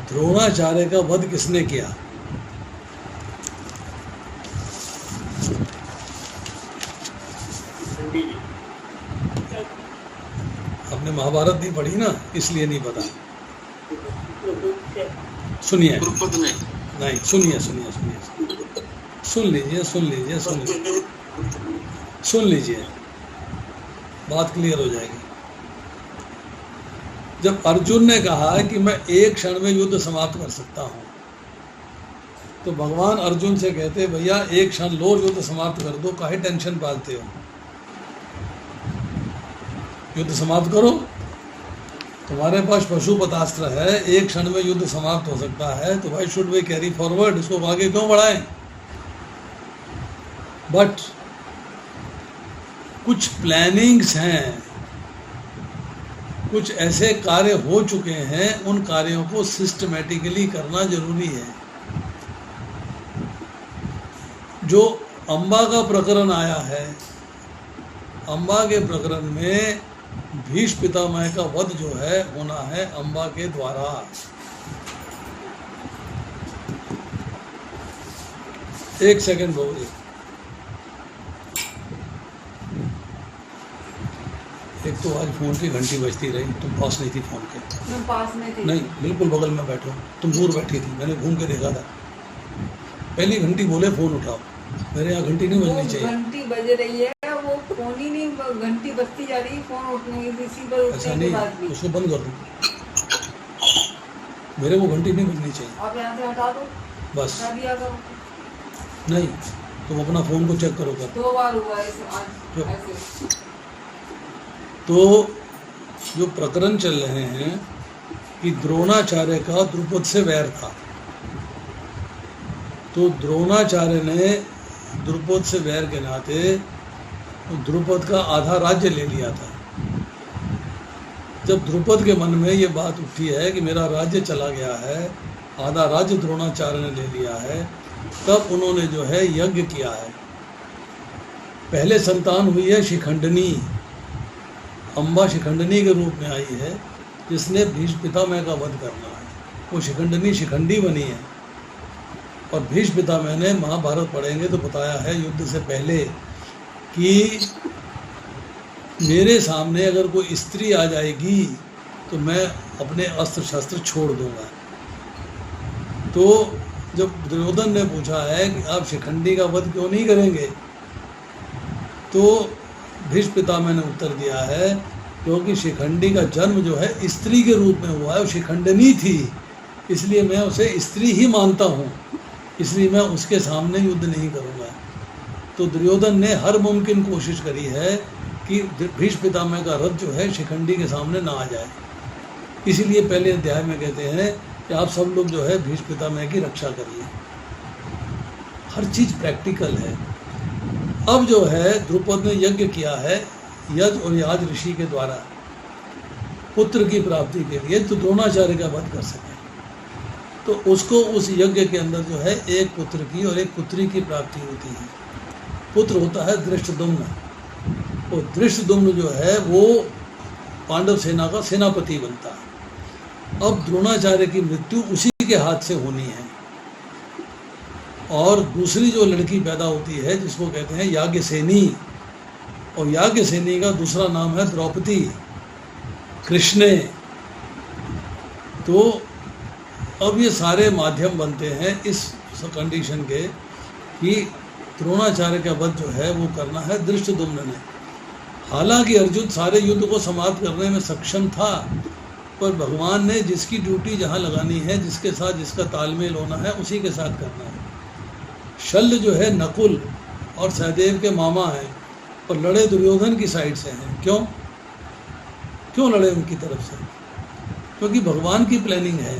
द्रोणाचार्य का वध किसने किया? आपने महाभारत नहीं पढ़ी ना, इसलिए नहीं पता। सुनिए, नहीं सुनिए, सुन लीजिए, बात क्लियर हो जाएगी। जब अर्जुन ने कहा कि मैं एक क्षण में युद्ध समाप्त कर सकता हूं, तो भगवान अर्जुन से कहते भैया एक क्षण लो, युद्ध समाप्त कर दो, काहे टेंशन पालते हो, युद्ध समाप्त करो। तुम्हारे पास पशुपतास्त्र है, एक क्षण में युद्ध समाप्त हो सकता है, तो भाई शुड वी कैरी फॉरवर्ड, इसको आगे क्यों बढ़ाएं? बट कुछ प्लानिंग्स हैं, कुछ ऐसे कार्य हो चुके हैं, उन कार्यों को सिस्टमेटिकली करना जरूरी है। जो अंबा का प्रकरण आया है, अंबा के प्रकरण में भीष्म पितामह का वध जो है होना है अंबा के द्वारा। एक सेकंड बोलिए, एक तो आज फोन की घंटी बजती रही, तुम पास नहीं थी फोन के? मैं पास में थी। नहीं, बिल्कुल बगल में बैठो, तुम दूर बैठी थी, मैंने घूम के देखा था। पहली घंटी बोले फोन उठाओ, मेरे यहाँ घंटी नहीं बजनी चाहिए। घंटी बज रही है, वो फोन ही नहीं, घंटी बजती जा रही है, फोन उठने की, इसी पर ऐसा उठने के बाद नहीं, भी। उसको बंद कर दो। मेरे को घंटी नहीं बजनी चाहिए। आप यहाँ से हटा दो, बस हटा दिया करो। नहीं, तुम अपना फ़ोन को चेक करो कर। 2 बार हुआ है आज जो- ऐसे। तो जो प्रकरण चल रहे हैं कि द्रोणाचार्य का द्रुपद से वैर था, तो द्रोणाचार्य ने द्रुपद से वैर के नाते द्रुपद का आधा राज्य ले लिया था। जब द्रुपद के मन में ये बात उठी है कि मेरा राज्य चला गया है, आधा राज्य द्रोणाचार्य ने ले लिया है, तब उन्होंने जो है यज्ञ किया है। पहले संतान हुई है शिखंडनी, अम्बा शिखंडनी के रूप में आई है, जिसने भीष्म पितामह का वध करना है। वो शिखंडनी शिखंडी बनी है। और भीष्म पितामह ने, महाभारत पढ़ेंगे तो बताया है युद्ध से पहले कि मेरे सामने अगर कोई स्त्री आ जाएगी तो मैं अपने अस्त्र शस्त्र छोड़ दूंगा। तो जब दुर्योधन ने पूछा है कि आप शिखंडी का वध क्यों नहीं करेंगे, तो भीष्म पितामह ने उत्तर दिया है क्योंकि शिखंडी का जन्म जो है स्त्री के रूप में हुआ है, वो शिखंडनी थी, इसलिए मैं उसे स्त्री ही मानता हूँ, इसलिए मैं उसके सामने युद्ध नहीं करूँगा। तो दुर्योधन ने हर मुमकिन कोशिश करी है कि भीष्म पितामह का रथ जो है शिखंडी के सामने ना आ जाए। इसीलिए पहले अध्याय में कहते हैं कि आप सब लोग जो है भीष्म पितामह की रक्षा करिए। हर चीज़ प्रैक्टिकल है। अब जो है द्रुपद ने यज्ञ किया है यज और याज ऋषि के द्वारा पुत्र की प्राप्ति के लिए, तो द्रोणाचार्य का वध कर सके। तो उसको उस यज्ञ के अंदर जो है एक पुत्र की और एक पुत्री की प्राप्ति होती है। पुत्र होता है धृष्टद्युम्न, और धृष्टद्युम्न जो है वो पांडव सेना का सेनापति बनता है। अब द्रोणाचार्य की मृत्यु उसी के हाथ से होनी है। और दूसरी जो लड़की पैदा होती है जिसको कहते हैं याज्ञसेनी, और याज्ञसेनी का दूसरा नाम है द्रौपदी कृष्णे। तो अब ये सारे माध्यम बनते हैं इस कंडीशन के कि द्रोणाचार्य का वध जो है वो करना है धृष्टद्युम्न ने। हालांकि अर्जुन सारे युद्ध को समाप्त करने में सक्षम था, पर भगवान ने जिसकी ड्यूटी जहाँ लगानी है, जिसके साथ जिसका तालमेल होना है, उसी के साथ करना है। शल्य जो है नकुल और सहदेव के मामा हैं, और लड़े दुर्योधन की साइड से हैं। क्यों लड़े उनकी तरफ से? क्योंकि भगवान की प्लानिंग है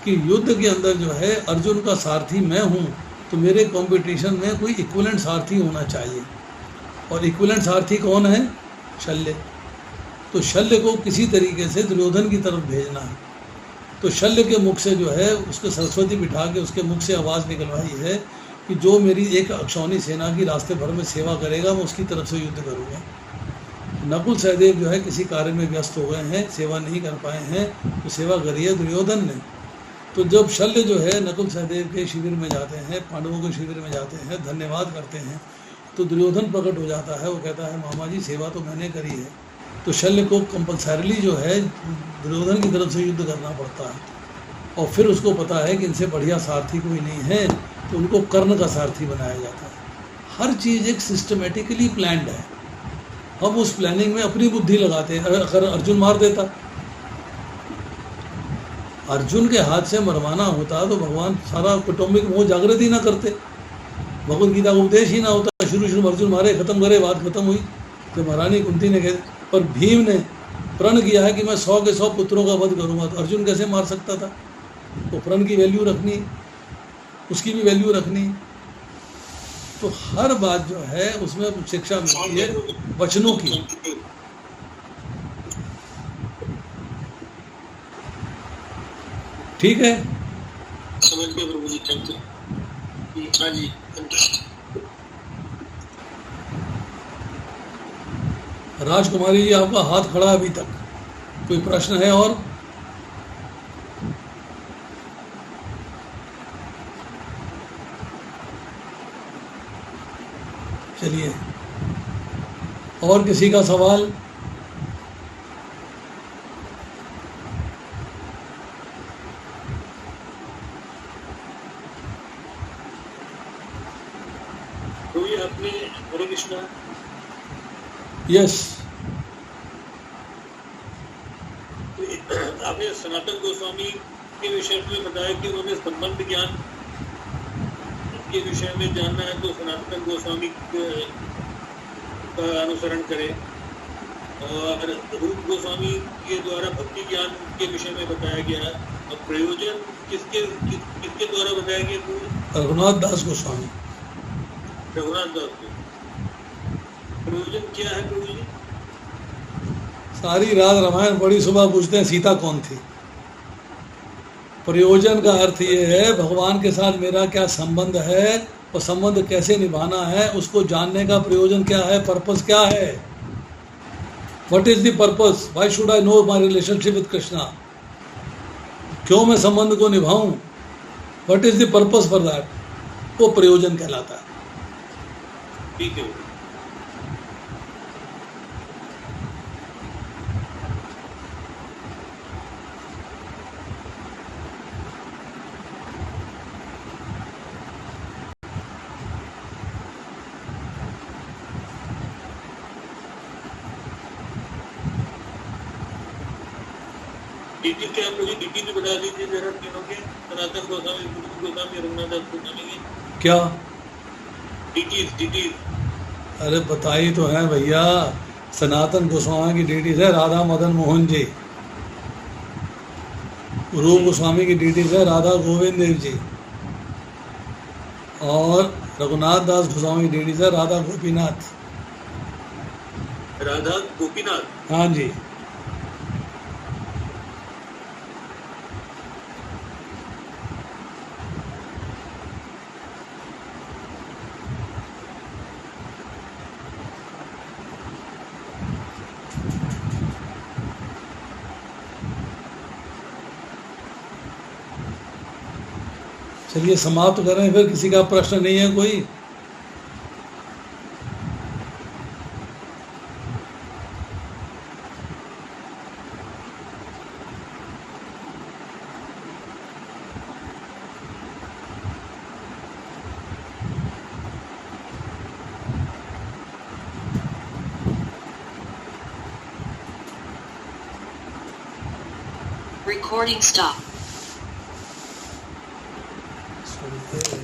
कि युद्ध के अंदर जो है अर्जुन का सारथी मैं हूँ, तो मेरे कंपटीशन में कोई इक्विवेलेंट सारथी होना चाहिए। और इक्विवेलेंट सारथी कौन है? शल्य। तो शल्य को किसी तरीके से दुर्योधन की तरफ भेजना है। तो शल्य के मुख से जो है उसके सरस्वती बिठा के उसके मुख से आवाज़ निकलवाई है कि जो मेरी एक अक्षौनी सेना की रास्ते भर में सेवा करेगा मैं उसकी तरफ से युद्ध करूँगा। नकुल सहदेव जो है किसी कार्य में व्यस्त हो गए हैं, सेवा नहीं कर पाए हैं, तो सेवा करी है दुर्योधन ने। तो जब शल्य जो है नकुल सहदेव के शिविर में जाते हैं, पांडवों के शिविर में जाते हैं, धन्यवाद करते हैं, तो दुर्योधन प्रकट हो जाता है। वो कहता है मामा जी सेवा तो मैंने करी है। तो शल्य को कंपल्सरीली जो है दुर्योधन की तरफ से युद्ध करना पड़ता है। और फिर उसको पता है कि इनसे बढ़िया सारथी कोई नहीं है, तो उनको कर्ण का सारथी बनाया जाता है। हर चीज़ एक सिस्टमेटिकली प्लान्ड है। अब उस प्लानिंग में अपनी बुद्धि लगाते हैं। अगर अर्जुन मार देता, अर्जुन के हाथ से मरवाना होता तो भगवान सारा कौटुंबिक मोह जागृत ही ना करते, भगवद गीता का उपदेश ही ना होता। शुरू अर्जुन मारे, खत्म करे, बात खत्म हुई। तो महारानी कुंती ने कह, पर भीम ने प्रण किया है कि मैं 100 के 100 पुत्रों का वध करूंगा, तो अर्जुन कैसे मार सकता था? तो प्रण की वैल्यू रखनी, उसकी भी वैल्यू रखनी। तो हर बात जो है उसमें शिक्षा मिलती है वचनों की। ठीक है, समझ गए प्रभु जी, थैंक यू। हाँ जी, राजकुमारी जी आपका हाथ खड़ा अभी तक, कोई प्रश्न है? और चलिए, और किसी का सवाल? कोई अपने हरे कृष्णा। यस, आपने सनातन गोस्वामी के विषय में बताया कि उन्होंने संबंध ज्ञान के विषय में जानना है तो सनातन गोस्वामी का अनुसरण करें, और रूप गोस्वामी के द्वारा भक्ति ज्ञान के विषय में बताया गया है। और प्रयोजन किसके द्वारा बताया गया? रघुनाथ दास गोस्वामी। रघुनाथ दास को प्रयोजन क्या है प्रभु जी? सारी रात रामायण पढ़ी, सुबह पूछते हैं सीता कौन थी। प्रयोजन का अर्थ ये है भगवान के साथ मेरा क्या संबंध है और संबंध कैसे निभाना है, उसको जानने का प्रयोजन क्या है, पर्पस क्या है। What is the purpose? Why should I know my relationship with Krishna? क्यों मैं संबंध को निभाऊं? What is the purpose for that? वो प्रयोजन कहलाता है। ठीक है। डीटी क्या है मुझे डीटी भी बता दीजिए जरा तीनों के, सनातन गोस्वामी, गोस्वामी, रघुनाथ दास गोस्वामी की क्या डीटी? अरे बताई तो है भैया, सनातन गोस्वामी की डीटीज है राधा मदन मोहन जी, रूप गोस्वामी की डीटीज है राधा गोविंद देव जी, और रघुनाथ दास गोस्वामी की डीटीज है राधा गोपीनाथ। राधा गोपीनाथ, हाँ जी। चलिए समाप्त करें फिर, किसी का प्रश्न नहीं है कोई? Recording stop. सुनते